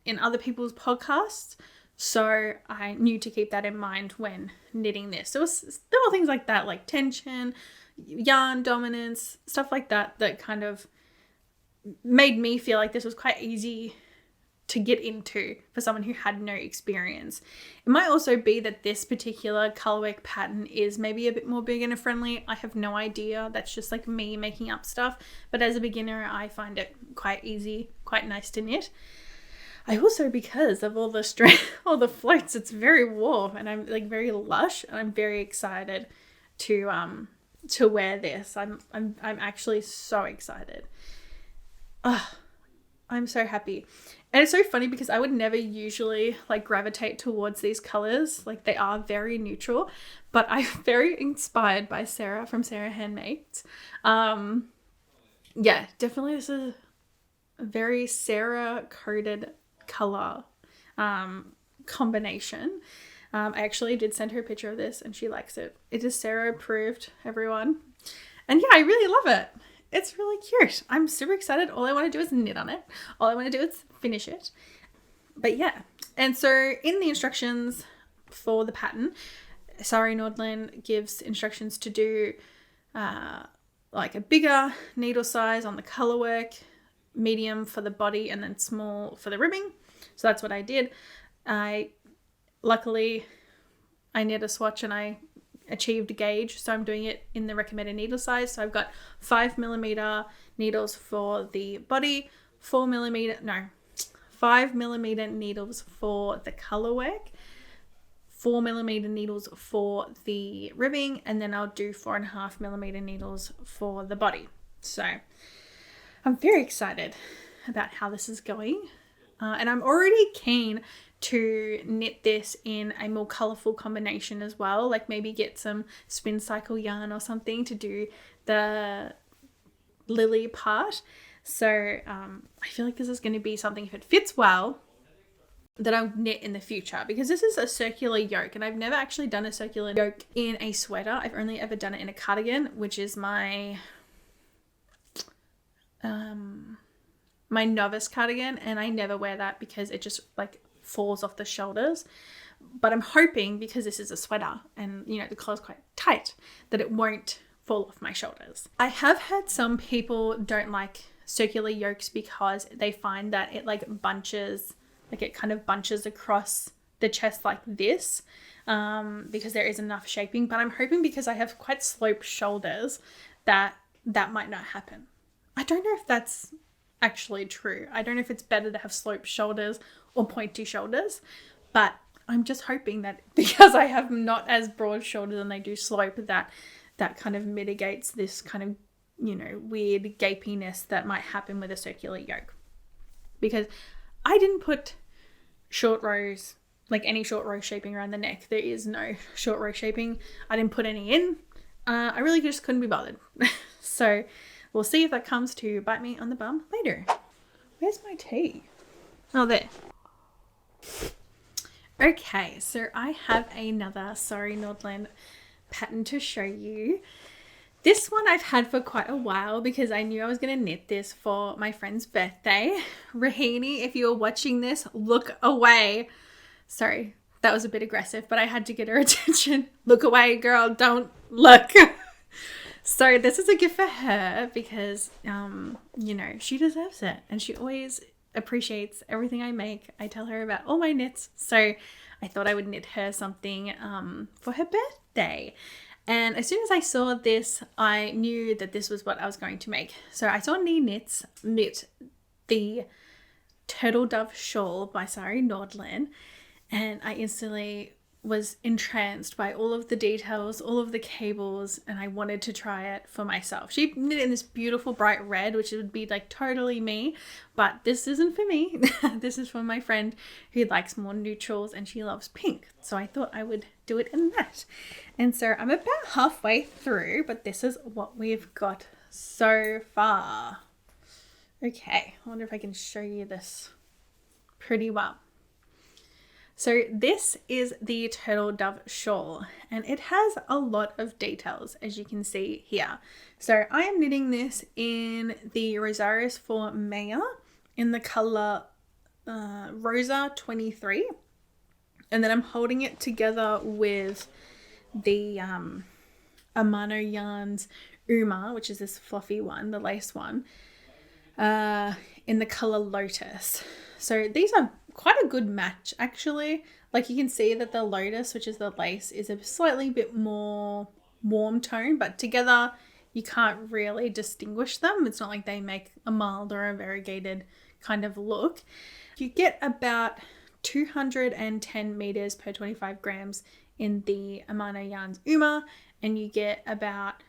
in other people's podcasts, so I knew to keep that in mind when knitting this. There were things like that, like tension, yarn dominance, stuff like that kind of made me feel like this was quite easy to get into for someone who had no experience. It might also be that this particular colorwork pattern is maybe a bit more beginner friendly. I have no idea. That's just like me making up stuff. But as a beginner, I find it quite easy, quite nice to knit. I also, because of all the floats, it's very warm and I'm like very lush, and I'm very excited to wear this. I'm actually so excited. I'm so happy. And it's so funny because I would never usually like gravitate towards these colors. Like, they are very neutral, but I'm very inspired by Sarah from Sarah Handmaids. Yeah, definitely this is a very Sarah coded color. combination. I actually did send her a picture of this and she likes it. It is Sarah approved, everyone. And yeah, I really love it. It's really cute. I'm super excited. All I want to do is knit on it. All I want to do is finish it. But yeah. And so in the instructions for the pattern, Sari Nordland gives instructions to do like a bigger needle size on the colorwork, medium for the body, and then small for the ribbing. So that's what I did. Luckily, I knit a swatch and I achieved a gauge, so I'm doing it in the recommended needle size. So I've got 5mm needles for the body, 5mm needles for the colorwork, 4mm needles for the ribbing, and then I'll do 4.5mm needles for the body. So I'm very excited about how this is going. And I'm already keen to knit this in a more colourful combination as well. Like maybe get some spin cycle yarn or something to do the lily part. So I feel like this is going to be something, if it fits well, that I'll knit in the future, because this is a circular yoke and I've never actually done a circular yoke in a sweater. I've only ever done it in a cardigan, which is my my novice cardigan, and I never wear that because it just like falls off the shoulders. But I'm hoping, because this is a sweater and you know the collar's quite tight, that it won't fall off my shoulders. I have had some people don't like circular yokes because they find that it like bunches, like it kind of bunches across the chest like this, because there isn't enough shaping. But I'm hoping, because I have quite sloped shoulders, that might not happen. I don't know if that's actually true. I don't know if it's better to have sloped shoulders or pointy shoulders, but I'm just hoping that because I have not as broad shoulders and they do slope, that kind of mitigates this kind of, you know, weird gapiness that might happen with a circular yoke. Because I didn't put short rows, like any short row shaping around the neck. There is no short row shaping. I didn't put any in. I really just couldn't be bothered. So we'll see if that comes to bite me on the bum later. Where's my tea? Oh, there. Okay, so I have another Sari Nordland pattern to show you. This one I've had for quite a while because I knew I was going to knit this for my friend's birthday. Rahini, if you're watching this, look away. Sorry, that was a bit aggressive, but I had to get her attention. Look away, girl, don't look. So this is a gift for her because, you know, she deserves it. And she always appreciates everything I make. I tell her about all my knits. So I thought I would knit her something for her birthday. And as soon as I saw this, I knew that this was what I was going to make. So I saw Nee Knits knit the Turtle Dove Shawl by Sari Nordland. And I instantly was entranced by all of the details, all of the cables, and I wanted to try it for myself. She knit it in this beautiful bright red, which would be like totally me, but this isn't for me. This is for my friend who likes more neutrals and she loves pink. So I thought I would do it in that. And so I'm about halfway through, but this is what we've got so far. Okay, I wonder if I can show you this pretty well. So this is the Turtle Dove Shawl, and it has a lot of details, as you can see here. So I am knitting this in the Rosarius for Maya in the color Rosa 23, and then I'm holding it together with the Amano Yarns Uma, which is this fluffy one, the lace one, in the color Lotus. So these are quite a good match, actually. Like you can see that the Lotus, which is the lace, is a slightly bit more warm tone, but together you can't really distinguish them. It's not like they make a mild or a variegated kind of look. You get about 210 meters per 25 grams in the Amano Yarns Uma, and you get about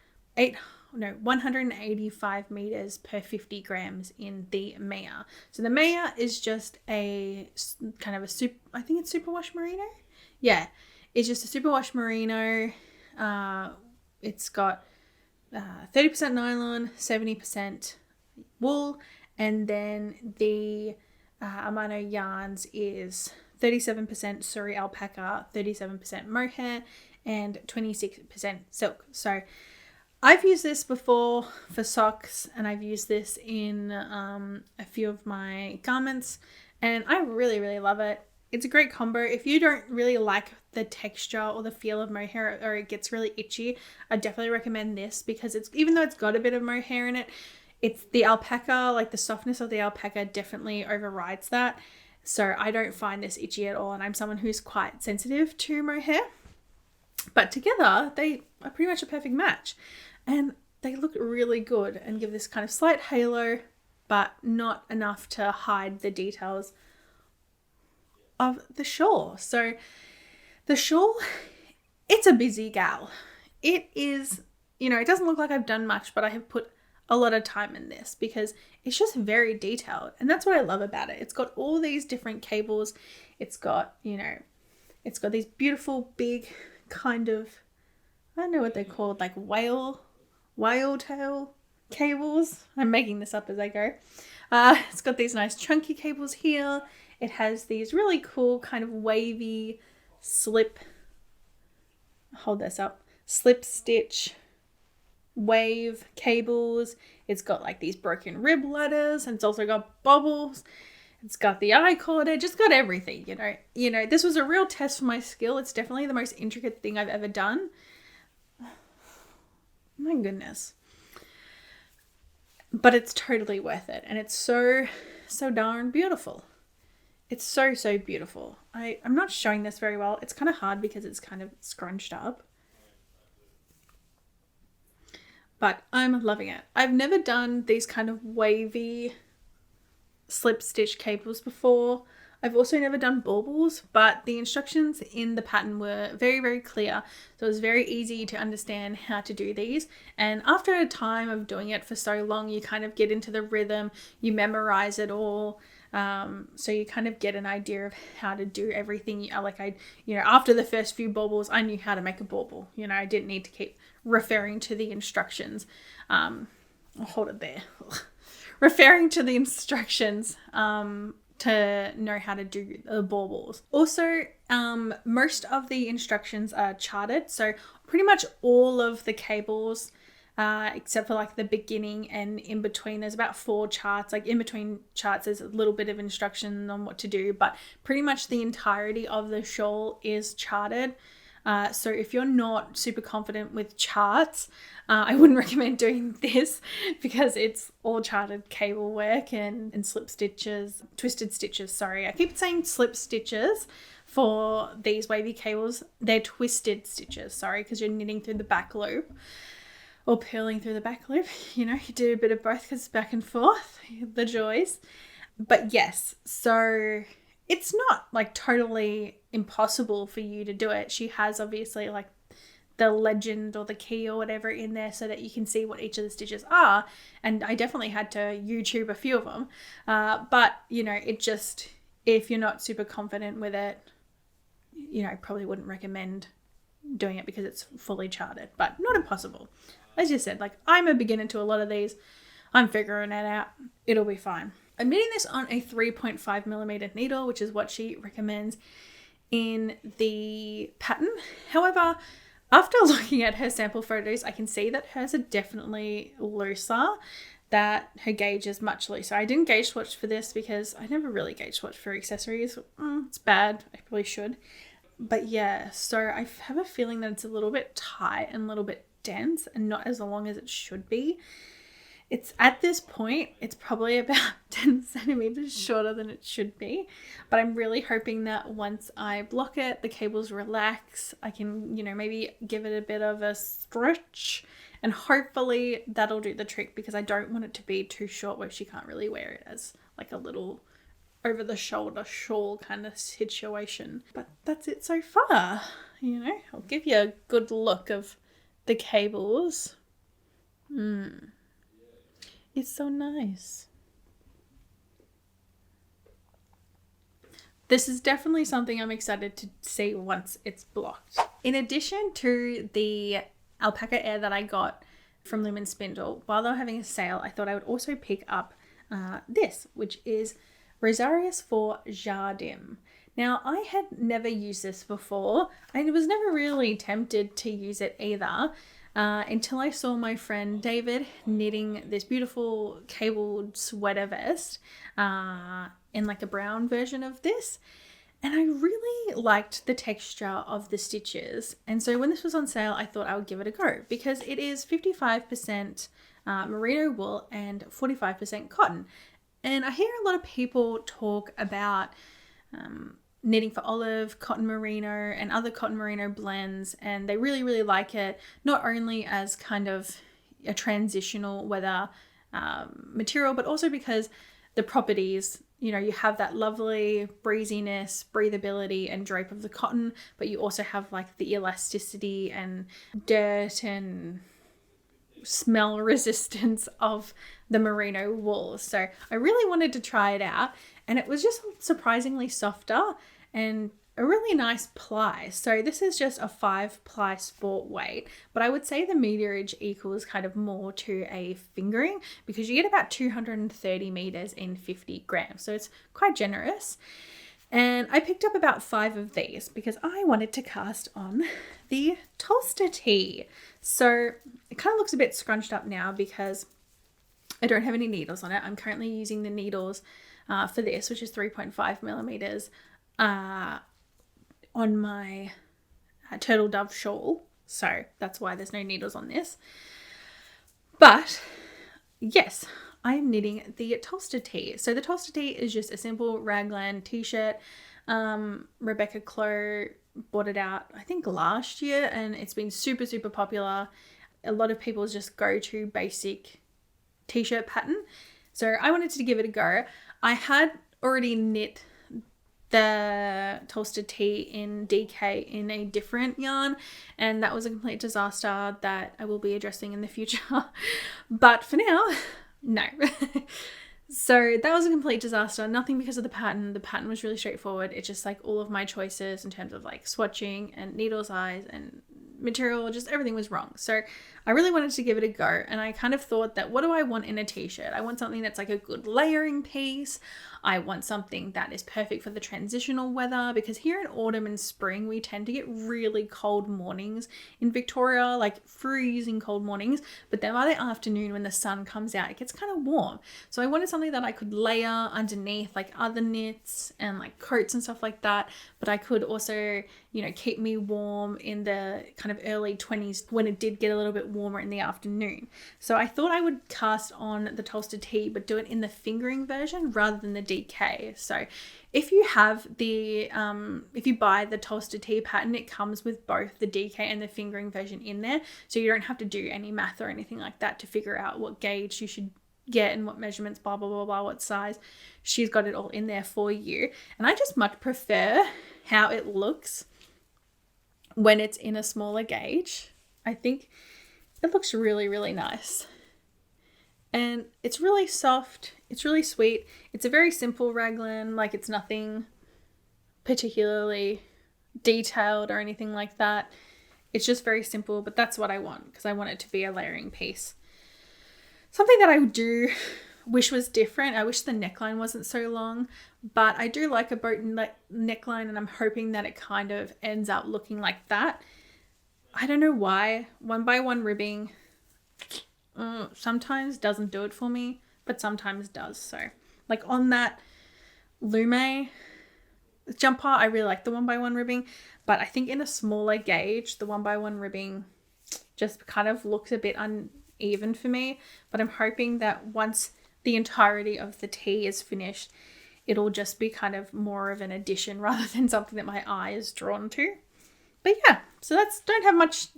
185 meters per 50 grams in the Maya. So the Maya is just a kind of a I think it's superwash merino. Yeah, it's just a superwash merino. It's got 30% nylon, 70% wool, and then the Amano Yarns is 37% Surrey alpaca, 37% mohair, and 26% silk. So I've used this before for socks, and I've used this in a few of my garments, and I really, really love it. It's a great combo. If you don't really like the texture or the feel of mohair, or it gets really itchy, I definitely recommend this, because it's, even though it's got a bit of mohair in it, it's the alpaca, like the softness of the alpaca definitely overrides that. So I don't find this itchy at all, and I'm someone who's quite sensitive to mohair. But together, they are pretty much a perfect match. And they look really good and give this kind of slight halo, but not enough to hide the details of the shawl. So the shawl, it's a busy gal. It is, it doesn't look like I've done much, but I have put a lot of time in this because it's just very detailed. And that's what I love about it. It's got all these different cables. It's got, it's got these beautiful big kind of, I don't know what they're called, like whale tail cables. I'm making this up as I go. It's got these nice chunky cables here. It has these really cool kind of wavy slip stitch wave cables. It's got like these broken rib ladders, and it's also got bobbles. It's got the I-cord. It just got everything, this was a real test for my skill. It's definitely the most intricate thing I've ever done. My goodness. But it's totally worth it. And it's so darn beautiful. It's so beautiful. I'm not showing this very well. It's kind of hard because it's kind of scrunched up. But I'm loving it. I've never done these kind of wavy slip stitch cables before. I've also never done baubles, but the instructions in the pattern were very, very clear. So it was very easy to understand how to do these. And after a time of doing it for so long, you kind of get into the rhythm, you memorize it all. So you kind of get an idea of how to do everything. After the first few baubles, I knew how to make a bauble. I didn't need to keep referring to the instructions. I'll hold it there. Referring to the instructions, to know how to do the baubles. Also, most of the instructions are charted. So pretty much all of the cables, except for like the beginning and in between, there's about 4 charts. Like in between charts, there's a little bit of instruction on what to do, but pretty much the entirety of the shawl is charted. So if you're not super confident with charts, I wouldn't recommend doing this because it's all charted cable work and twisted stitches. Sorry, I keep saying slip stitches for these wavy cables. They're twisted stitches, sorry, because you're knitting through the back loop or purling through the back loop. You do a bit of both because it's back and forth, the joys. But yes, so it's not like totally impossible for you to do it. She has obviously like the legend or the key or whatever in there so that you can see what each of the stitches are. And I definitely had to YouTube a few of them. But, it just, if you're not super confident with it, I probably wouldn't recommend doing it because it's fully charted, but not impossible. As you said, like I'm a beginner to a lot of these. I'm figuring it out. It'll be fine. I'm knitting this on a 3.5mm needle, which is what she recommends in the pattern. However, after looking at her sample photos, I can see that hers are definitely looser, that her gauge is much looser. I didn't gauge swatch for this because I never really gauge swatch for accessories. It's bad. I probably should. But yeah, so I have a feeling that it's a little bit tight and a little bit dense and not as long as it should be. It's at this point, it's probably about 10 centimeters shorter than it should be. But I'm really hoping that once I block it, the cables relax. I can, maybe give it a bit of a stretch, and hopefully that'll do the trick because I don't want it to be too short where she can't really wear it as like a little over the shoulder shawl kind of situation. But that's it so far. I'll give you a good look of the cables. It's so nice. This is definitely something I'm excited to see once it's blocked. In addition to the alpaca air that I got from Loom and Spindle, while they were having a sale, I thought I would also pick up this, which is Rosarius for Jardim. Now, I had never used this before. I was never really tempted to use it either until I saw my friend David knitting this beautiful cabled sweater vest in like a brown version of this. And I really liked the texture of the stitches. And so when this was on sale, I thought I would give it a go because it is 55% merino wool and 45% cotton. And I hear a lot of people talk about knitting for olive, cotton merino, and other cotton merino blends. And they really, really like it, not only as kind of a transitional weather material, but also because the properties, you have that lovely breeziness, breathability, and drape of the cotton, but you also have like the elasticity and dirt and smell resistance of the merino wool. So I really wanted to try it out, and it was just surprisingly softer and a really nice ply. So this is just a 5-ply sport weight, but I would say the meterage equals kind of more to a fingering because you get about 230 meters in 50 grams. So it's quite generous. And I picked up about 5 of these because I wanted to cast on the Tolster tee. So it kind of looks a bit scrunched up now because I don't have any needles on it. I'm currently using the needles for this, which is 3.5 millimeters on my turtle dove shawl. So that's why there's no needles on this. But yes, I'm knitting the Tolster tee. So the Tolster tee is just a simple raglan t-shirt. Rebecca Clow bought it out, I think last year, and it's been super, super popular. A lot of people's just go-to basic t-shirt pattern. So I wanted to give it a go. I had already knit the Tolster tee in DK in a different yarn, and that was a complete disaster that I will be addressing in the future. But for now, no. So that was a complete disaster. Nothing because of the pattern. The pattern was really straightforward. It's just like all of my choices in terms of like swatching and needle size and material, just everything was wrong. So I really wanted to give it a go, and I kind of thought that what do I want in a t-shirt? I want something that's like a good layering piece. I want something that is perfect for the transitional weather, because here in autumn and spring we tend to get really cold mornings in Victoria, like freezing cold mornings, but then by the afternoon when the sun comes out it gets kind of warm. So I wanted something that I could layer underneath like other knits and like coats and stuff like that, but I could also, keep me warm in the kind of early 20s when it did get a little bit warmer in the afternoon. So I thought I would cast on the Tolster tee, but do it in the fingering version rather than the DK. So if you have the, if you buy the Tolster tee pattern, it comes with both the DK and the fingering version in there. So you don't have to do any math or anything like that to figure out what gauge you should get and what measurements, blah, blah, blah, blah, what size. She's got it all in there for you. And I just much prefer how it looks when it's in a smaller gauge. I think it looks really, really nice. And it's really soft. It's really sweet. It's a very simple raglan. Like, it's nothing particularly detailed or anything like that. It's just very simple, but that's what I want because I want it to be a layering piece. Something that I do wish was different. I wish the neckline wasn't so long, but I do like a boat neckline, and I'm hoping that it kind of ends up looking like that. I don't know why. 1x1 ribbing sometimes doesn't do it for me, but sometimes does. So like on that Lume jumper, I really like the 1x1 ribbing, but I think in a smaller gauge, the 1x1 ribbing just kind of looks a bit uneven for me. But I'm hoping that once the entirety of the tee is finished, it'll just be kind of more of an addition rather than something that my eye is drawn to. But yeah, so don't have much,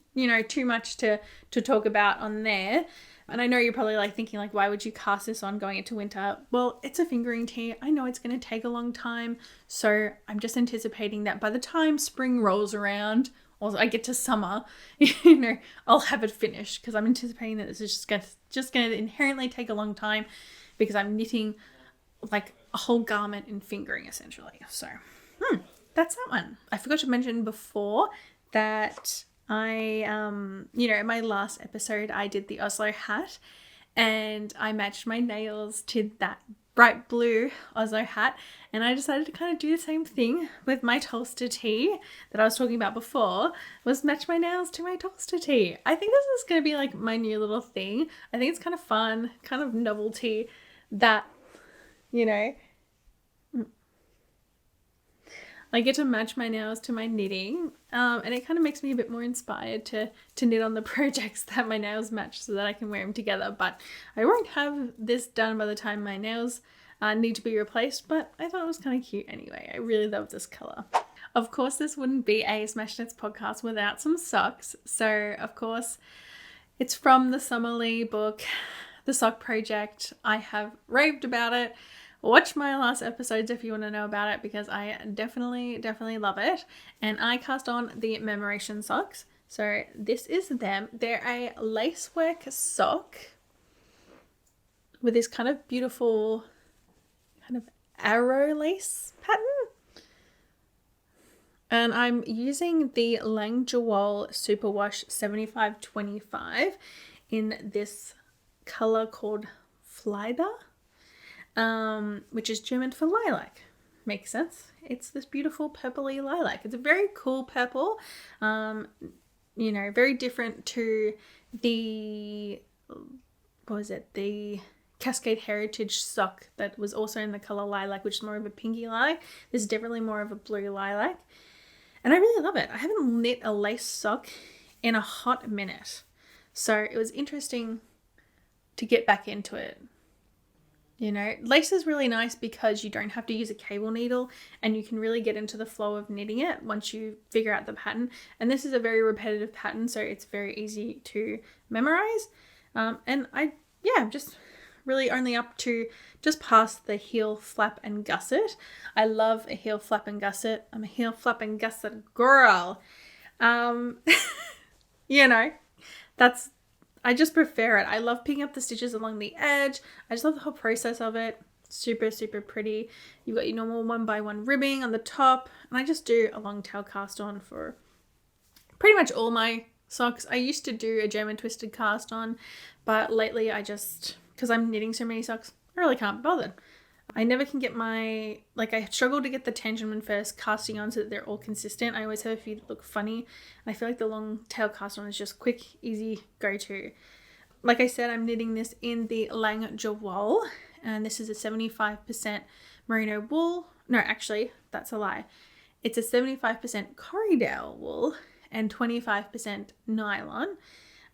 too much to talk about on there. And I know you're probably like thinking like, why would you cast this on going into winter? Well, it's a fingering tee. I know it's going to take a long time. So I'm just anticipating that by the time spring rolls around, or I get to summer, I'll have it finished, because I'm anticipating that this is just going to inherently take a long time because I'm knitting like a whole garment in fingering essentially. So that's that one. I forgot to mention before that I, in my last episode, I did the Oslo hat, and I matched my nails to that bright blue Oslo hat, and I decided to kind of do the same thing with my Tolster tee that I was talking about before, was match my nails to my Tolster tee. I think this is going to be like my new little thing. I think it's kind of fun, kind of novelty that, you know, I get to match my nails to my knitting, and it kind of makes me a bit more inspired to knit on the projects that my nails match so that I can wear them together. But I won't have this done by the time my nails need to be replaced, but I thought it was kind of cute anyway. I really love this color. Of course, this wouldn't be a Smash Knits podcast without some socks. So, of course, it's from the Summerlee book, The Sock Project. I have raved about it. Watch my last episodes if you want to know about it, because I definitely love it. And I cast on the Memoration socks. So this is them. They're a lacework sock with this kind of beautiful kind of arrow lace pattern. And I'm using the Langewol Superwash 7525 in this color called Flieder. Which is German for lilac. Makes sense. It's this beautiful purpley lilac. It's a very cool purple, very different to the, the Cascade Heritage sock that was also in the color lilac, which is more of a pinky lilac. This is definitely more of a blue lilac. And I really love it. I haven't knit a lace sock in a hot minute. So it was interesting to get back into it. You know, lace is really nice because you don't have to use a cable needle and you can really get into the flow of knitting it once you figure out the pattern. And this is a very repetitive pattern, so it's very easy to memorize. And I'm just really only up to just past the heel flap and gusset. I love a heel flap and gusset. I'm a heel flap and gusset girl. I just prefer it. I love picking up the stitches along the edge. I just love the whole process of it. Super, super pretty. You've got your normal 1x1 ribbing on the top. And I just do a long tail cast on for pretty much all my socks. I used to do a German twisted cast on, but lately because I'm knitting so many socks, I really can't be bothered. I never can get I struggle to get the tension when first casting on so that they're all consistent. I always have a few that look funny. And I feel like the long tail cast on is just quick, easy, go-to. Like I said, I'm knitting this in the Langewol, and this is a 75% merino wool. No, actually, that's a lie. It's a 75% Corriedale wool and 25% nylon.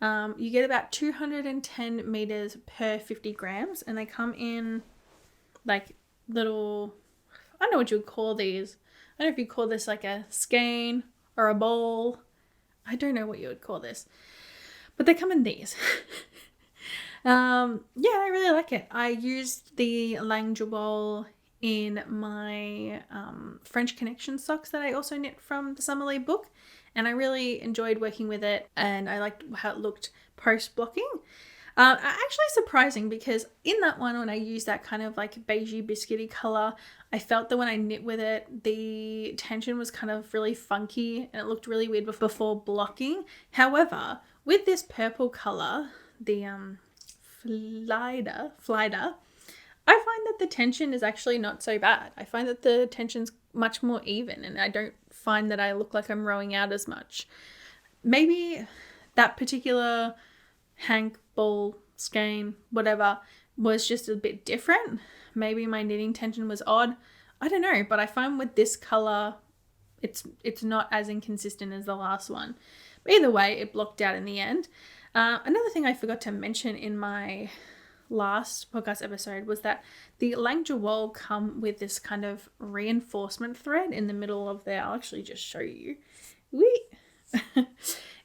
You get about 210 meters per 50 grams, and they come in like little, I don't know what you would call these. I don't know if you call this like a skein or a bowl. I don't know what you would call this, but they come in these. I really like it. I used the Langewol in my French Connection socks that I also knit from the Summerlee book, and I really enjoyed working with it, and I liked how it looked post blocking. Actually surprising, because in that one, when I used that kind of like beigey biscuity color, I felt that when I knit with it, the tension was kind of really funky and it looked really weird before blocking. However, with this purple color, the Flieder, I find that the tension is actually not so bad. I find that the tension's much more even, and I don't find that I look like I'm rowing out as much. Maybe that particular hank, ball, skein, whatever, was just a bit different. Maybe my knitting tension was odd. I don't know, but I find with this color, it's not as inconsistent as the last one. But either way, it blocked out in the end. Another thing I forgot to mention in my last podcast episode was that the Langewol come with this kind of reinforcement thread in the middle of there. I'll actually just show you.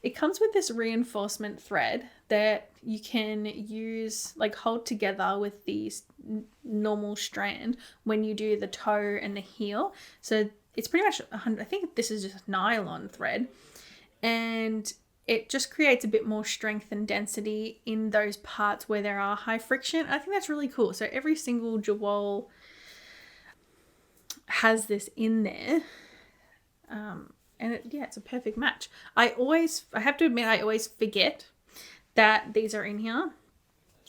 It comes with this reinforcement thread that you can use, like hold together with the normal strand when you do the toe and the heel. So it's pretty much, I think this is just nylon thread, and it just creates a bit more strength and density in those parts where there are high friction. I think that's really cool. So every single Gewol has this in there. And it's a perfect match. I have to admit, I always forget that these are in here.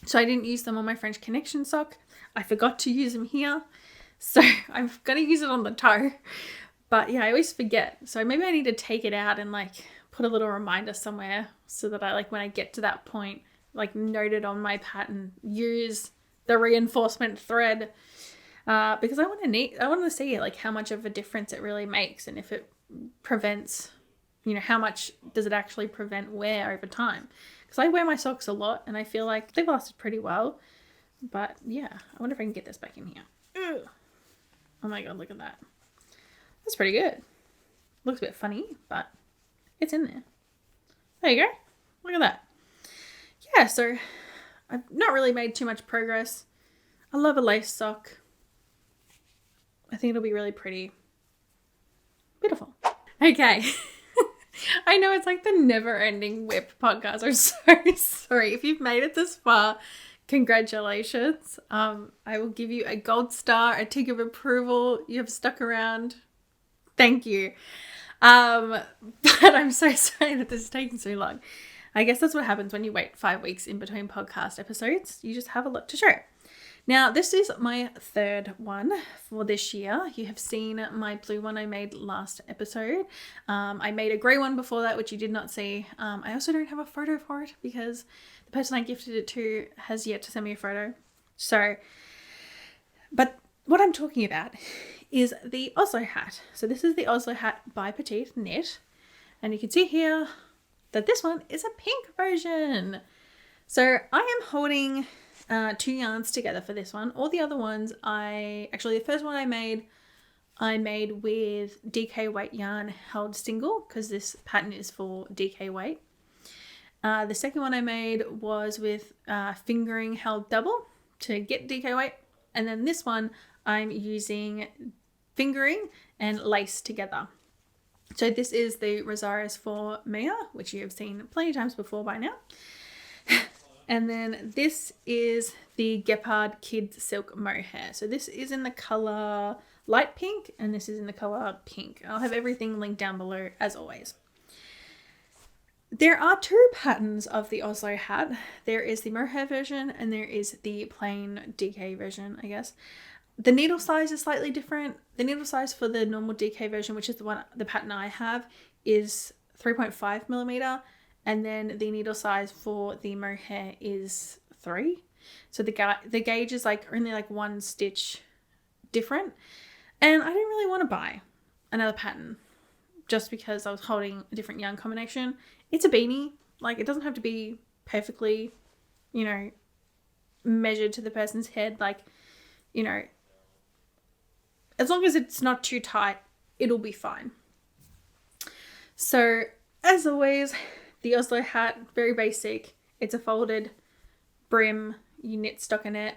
So I didn't use them on my French Connection sock. I forgot to use them here. So I'm going to use it on the toe. But yeah, I always forget. So maybe I need to take it out and like put a little reminder somewhere so that I like when I get to that point, like note it on my pattern, use the reinforcement thread. Because I want to see like how much of a difference it really makes, and if it prevents, how much does it actually prevent wear over time? Because I wear my socks a lot and I feel like they've lasted pretty well. But yeah, I wonder if I can get this back in here. Ugh. Oh my God, look at that. That's pretty good. Looks a bit funny, but it's in there. There you go. Look at that. Yeah, so I've not really made too much progress. I love a lace sock. I think it'll be really pretty. Beautiful. Okay. I know it's like the never-ending whip podcast. I'm so sorry. If you've made it this far, congratulations. I will give you a gold star, a tick of approval. You have stuck around. Thank you. But I'm so sorry that this is taking so long. I guess that's what happens when you wait 5 weeks in between podcast episodes. You just have a lot to show. Now, this is my third one for this year. You have seen my blue one I made last episode. I made a grey one before that, which you did not see. I also don't have a photo for it because the person I gifted it to has yet to send me a photo. But what I'm talking about is the Oslo hat. So this is the Oslo hat by Petite Knit. And you can see here that this one is a pink version. So I am holding 2 yarns together for this one. All the other ones the first one I made with DK weight yarn held single because this pattern is for DK weight. The second one I made was with fingering held double to get DK weight. And then this one I'm using fingering and lace together. So this is the Rosaris for Mia, which you have seen plenty of times before by now. And then this is the Gepard Kids Silk Mohair. So this is in the colour light pink and this is in the colour pink. I'll have everything linked down below as always. There are 2 patterns of the Oslo hat. There is the mohair version and there is the plain DK version, I guess. The needle size is slightly different. The needle size for the normal DK version, which is the pattern I have, is 3.5 millimeter. And then the needle size for the mohair is 3. So the gauge is like only like 1 stitch different. And I didn't really want to buy another pattern just because I was holding a different yarn combination. It's a beanie. Like, it doesn't have to be perfectly, measured to the person's head. Like, as long as it's not too tight, it'll be fine. So, as always, the Oslo hat, very basic. It's a folded brim. You knit stockinette.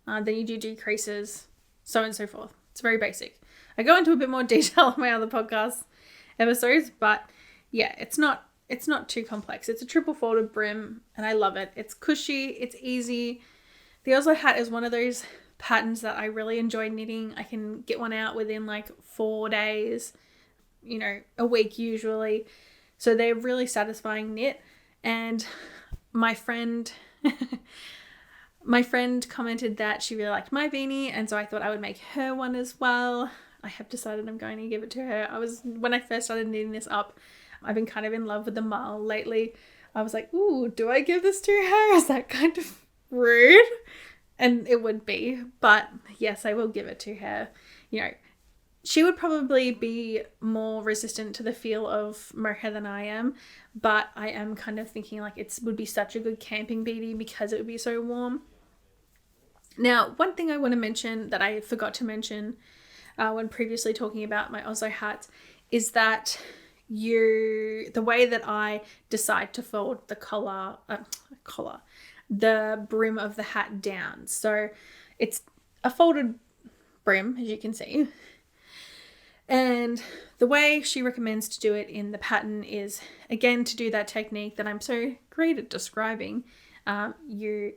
Then you do decreases, so on and so forth. It's very basic. I go into a bit more detail in my other podcast episodes, but yeah, it's not too complex. It's a triple folded brim, and I love it. It's cushy. It's easy. The Oslo hat is one of those patterns that I really enjoy knitting. I can get one out within like 4 days, a week usually. So they're really satisfying knit. And my friend commented that she really liked my beanie, and so I thought I would make her one as well. I have decided I'm going to give it to her. When I first started knitting this up, I've been kind of in love with the marl lately. I was like, ooh, do I give this to her? Is that kind of rude? And it would be, but yes, I will give it to her. She would probably be more resistant to the feel of mohair than I am, but I am kind of thinking like it would be such a good camping beanie because it would be so warm. Now, one thing I want to mention that I forgot to mention when previously talking about my Oslo hats is that the way that I decide to fold the brim of the hat down. So it's a folded brim, as you can see. And the way she recommends to do it in the pattern is, again, to do that technique that I'm so great at describing. You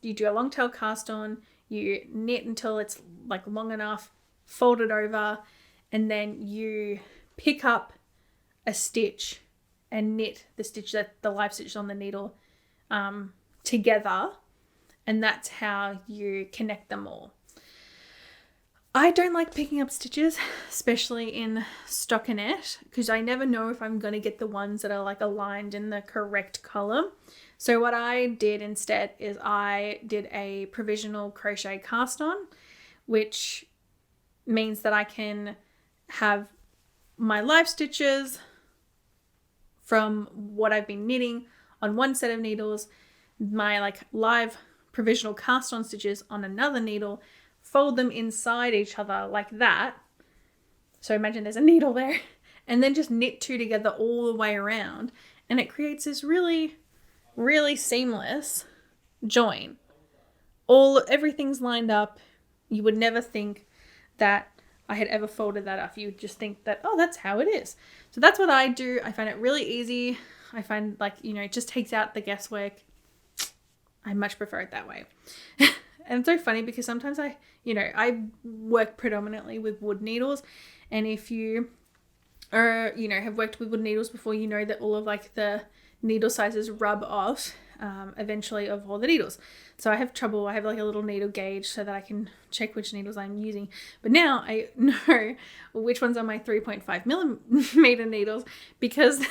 do a long tail cast on, you knit until it's like long enough, fold it over, and then you pick up a stitch and knit the live stitch on the needle together, And that's how you connect them all. I don't like picking up stitches, especially in stockinette, because I never know if I'm going to get the ones that are like aligned in the correct column. So what I did instead is I did a provisional crochet cast on, which means that I can have my live stitches from what I've been knitting on one set of needles, my like live provisional cast on stitches on another needle, fold them inside each other like that. So imagine there's a needle there, and then just knit two together all the way around, and it creates this really, really seamless join. Everything's lined up. You would never think that I had ever folded that up. You would just think that, oh, that's how it is. So that's what I do. I find it really easy. I find it just takes out the guesswork. I much prefer it that way. And it's so funny because sometimes I work predominantly with wood needles. And if you have worked with wood needles before, you know that all of like the needle sizes rub off eventually of all the needles. So I have trouble. I have like a little needle gauge so that I can check which needles I'm using. But now I know which ones are my 3.5 millimeter needles, because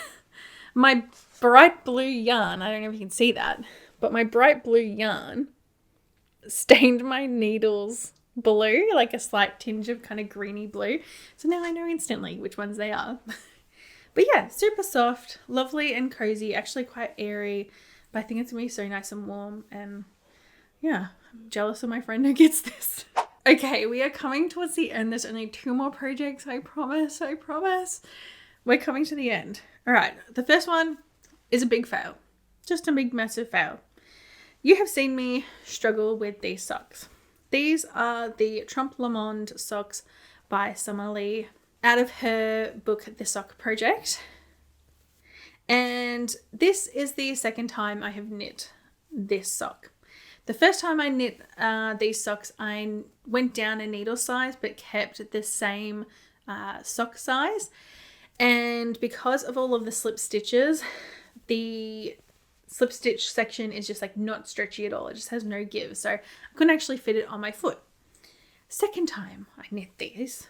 my bright blue yarn, I don't know if you can see that, but my bright blue yarn stained my needles blue, like a slight tinge of kind of greeny blue. So now I know instantly which ones they are. But yeah, super soft, lovely and cozy, actually quite airy. But I think it's going to be so nice and warm. And yeah, I'm jealous of my friend who gets this. Okay, we are coming towards the end. There's only 2 more projects, I promise. We're coming to the end. All right, the first one is a big fail. Just a big, massive fail. You have seen me struggle with these socks. These are the Trompe Le Monde socks by Summer Lee, out of her book, The Sock Project. And this is the second time I have knit this sock. The first time I knit these socks, I went down a needle size but kept the same sock size. And because of all of the slip stitches, the slip stitch section is just like not stretchy at all. It just has no give. So I couldn't actually fit it on my foot. Second time I knit these,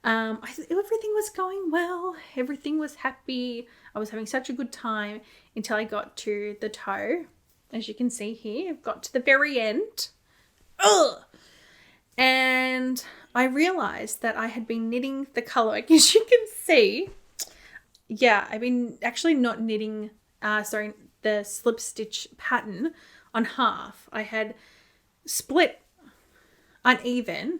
everything was going well. Everything was happy. I was having such a good time until I got to the toe. As you can see here, I've got to the very end. Ugh! And I realized that I had been knitting the color. As you can see, yeah, I've been actually not knitting, the slip stitch pattern on half. I had split uneven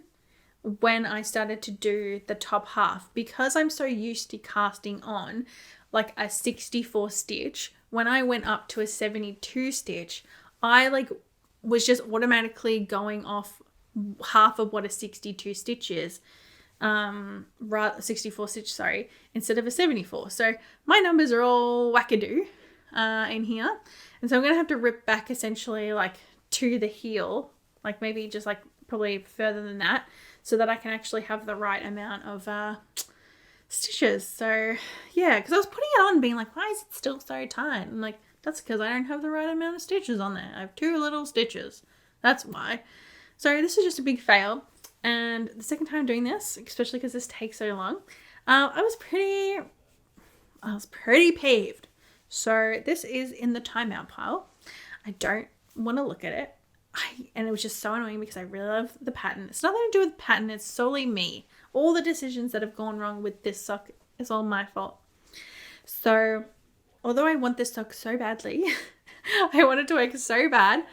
when I started to do the top half, because I'm so used to casting on like a 64 stitch. When I went up to a 72 stitch, I was just automatically going off half of what a 62 stitch is, 64 stitch, instead of a 74. So my numbers are all wackadoo in here. And so I'm going to have to rip back essentially to the heel, maybe just probably further than that, so that I can actually have the right amount of stitches. So yeah, because I was putting it on being like, why is it still so tight? And that's because I don't have the right amount of stitches on there. I have too little stitches. That's why. So this is just a big fail. And the second time doing this, especially because this takes so long, I was pretty peeved. So this is in the timeout pile. I don't want to look at it. And it was just so annoying because I really love the pattern. It's nothing to do with the pattern. It's solely me. All the decisions that have gone wrong with this sock is all my fault. So although I want this sock so badly, I want it to work so bad.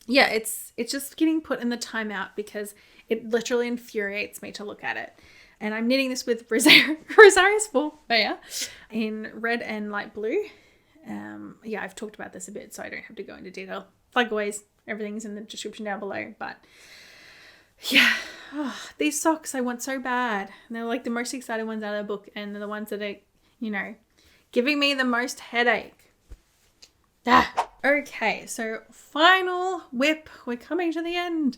Yeah, it's just getting put in the timeout because it literally infuriates me to look at it. And I'm knitting this with Rosario Spool in red and light blue. Yeah, I've talked about this a bit, so I don't have to go into detail. Flagaways, everything's in the description down below. But yeah, these socks I want so bad. And they're the most exciting ones out of the book, and they're the ones that are, giving me the most headache. Okay, so final whip, we're coming to the end,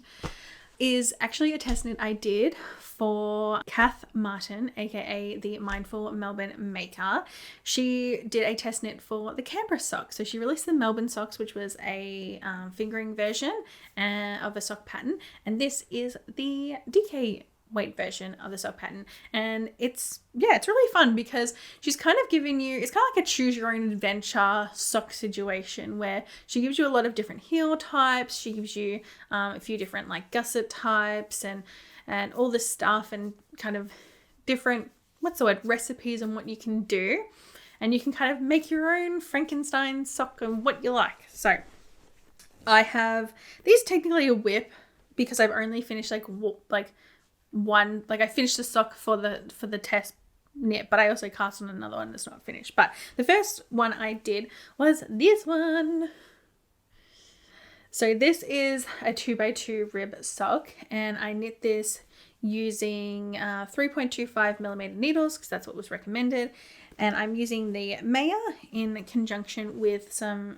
is actually a test knit I did for Kath Martin, aka the Mindful Melbourne Maker. She did a test knit for the Canberra sock. So she released the Melbourne socks, which was a fingering version of a sock pattern. And this is the DK weight version of the sock pattern, and it's really fun because she's kind of giving you, it's kind of like a choose your own adventure sock situation where she gives you a lot of different heel types. She gives you a few different like gusset types and all this stuff, and kind of different recipes on what you can do, and you can kind of make your own Frankenstein sock and what you like. So I have these, technically a whip, because I've only finished one, I finished the sock for the test knit, but I also cast on another one that's not finished. But the first one I did was this one. So this is a 2x2 rib sock, and I knit this using 3.25 millimeter needles because that's what was recommended, and I'm using the Maya in conjunction with some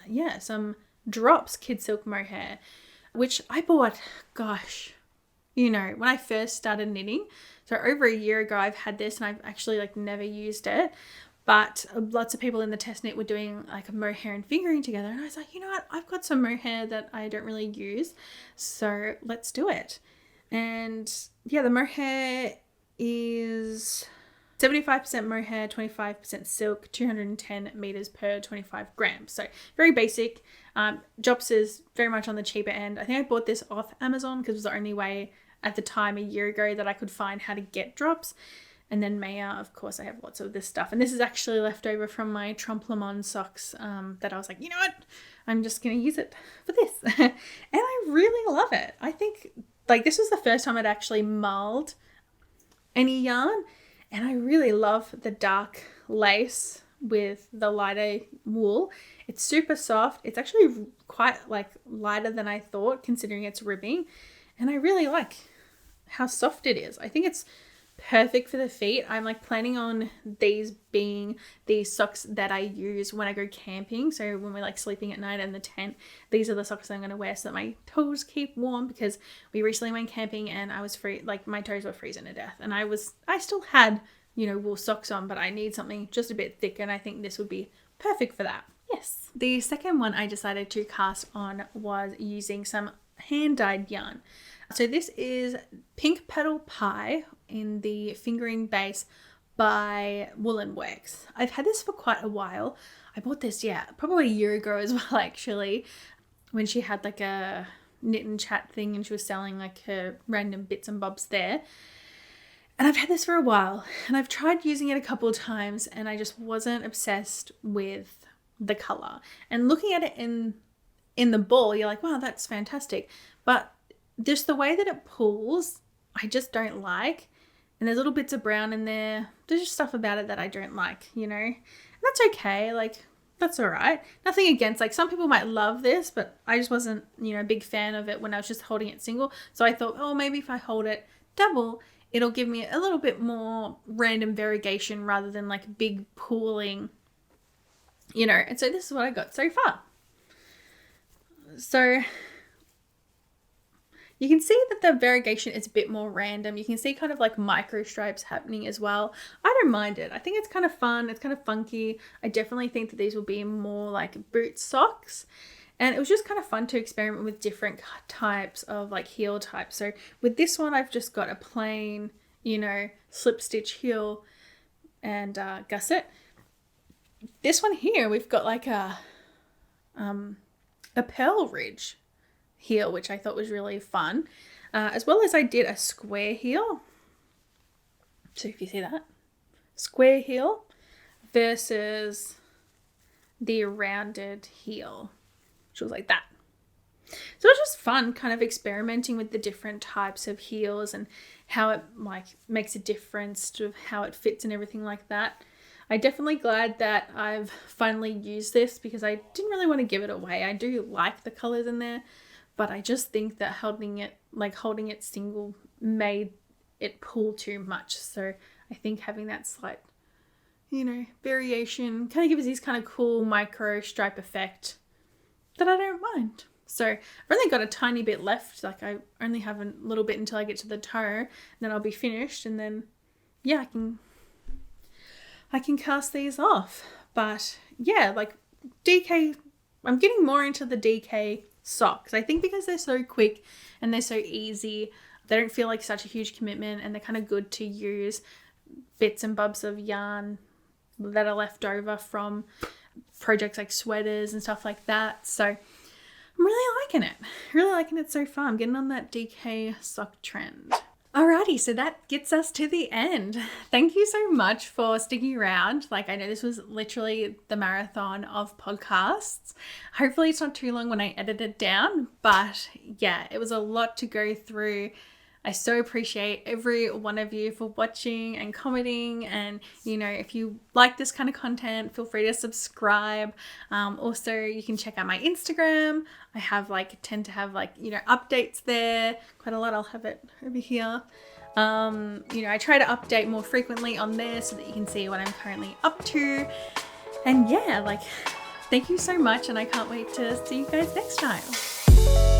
drops Kid Silk mohair, which I bought, when I first started knitting. So over a year ago, I've had this, and I've actually never used it. But lots of people in the test knit were doing like a mohair and fingering together. And I was like, you know what? I've got some mohair that I don't really use. So let's do it. And yeah, the mohair is 75% mohair, 25% silk, 210 meters per 25 grams. So very basic. Drops is very much on the cheaper end. I think I bought this off Amazon because it was the only way at the time a year ago that I could find how to get drops. And then Maya, of course, I have lots of this stuff. And this is actually left over from my Trompe Le Monde socks that I was like, you know what? I'm just going to use it for this. And I really love it. I think this was the first time I'd actually mulled any yarn. And I really love the dark lace with the lighter wool. It's super soft. It's actually quite lighter than I thought, considering it's ribbing. And I really like how soft it is. I think it's perfect for the feet. I'm planning on these being the socks that I use when I go camping. So when we're sleeping at night in the tent, these are the socks I'm going to wear so that my toes keep warm, because we recently went camping and I was my toes were freezing to death, and I still had, wool socks on, but I need something just a bit thicker, and I think this would be perfect for that. Yes. The second one I decided to cast on was using some hand-dyed yarn. So this is Pink Petal Pie in the fingering base by Woolen Works. I've had this for quite a while. I bought this, probably a year ago as well, actually, when she had a knit and chat thing and she was selling her random bits and bobs there. And I've had this for a while, and I've tried using it a couple of times, and I just wasn't obsessed with the color. And looking at it in the ball, you're like, wow, that's fantastic. But just the way that it pulls, I just don't like. And there's little bits of brown in there. There's just stuff about it that I don't like, And that's okay. That's all right. Nothing against, some people might love this, but I just wasn't, a big fan of it when I was just holding it single. So I thought, oh, maybe if I hold it double, it'll give me a little bit more random variegation rather than big pooling, And so this is what I got so far. So you can see that the variegation is a bit more random. You can see kind of micro stripes happening as well. I don't mind it. I think it's kind of fun. It's kind of funky. I definitely think that these will be more boot socks. And it was just kind of fun to experiment with different types of heel types. So with this one, I've just got a plain, slip stitch heel and gusset. This one here, we've got a pearl ridge heel, which I thought was really fun. As well as I did a square heel. So if you see that, square heel versus the rounded heel, which was like that. So it's just fun kind of experimenting with the different types of heels and how it makes a difference to how it fits and everything like that. I'm definitely glad that I've finally used this because I didn't really want to give it away. I do like the colors in there, but I just think that holding it single made it pull too much. So I think having that slight, variation kind of gives this kind of cool micro stripe effect that I don't mind. So I've only got a tiny bit left. Like I only have a little bit until I get to the toe, and then I'll be finished, and then yeah, I can cast these off. But yeah, like DK, I'm getting more into the DK socks. I think because they're so quick and they're so easy, they don't feel like such a huge commitment, and they're kind of good to use bits and bobs of yarn that are left over from projects like sweaters and stuff like that. So I'm really liking it so far. I'm getting on that DK sock trend. Alrighty, so that gets us to the end. Thank you so much for sticking around. Like, I know this was literally the marathon of podcasts. Hopefully it's not too long when I edit it down, but yeah, it was a lot to go through. I so appreciate every one of you for watching and commenting, and if you like this kind of content, feel free to subscribe. Also, you can check out my Instagram. I have tend to have updates there quite a lot. I'll have it over here. I try to update more frequently on there so that you can see what I'm currently up to. And yeah, thank you so much, and I can't wait to see you guys next time.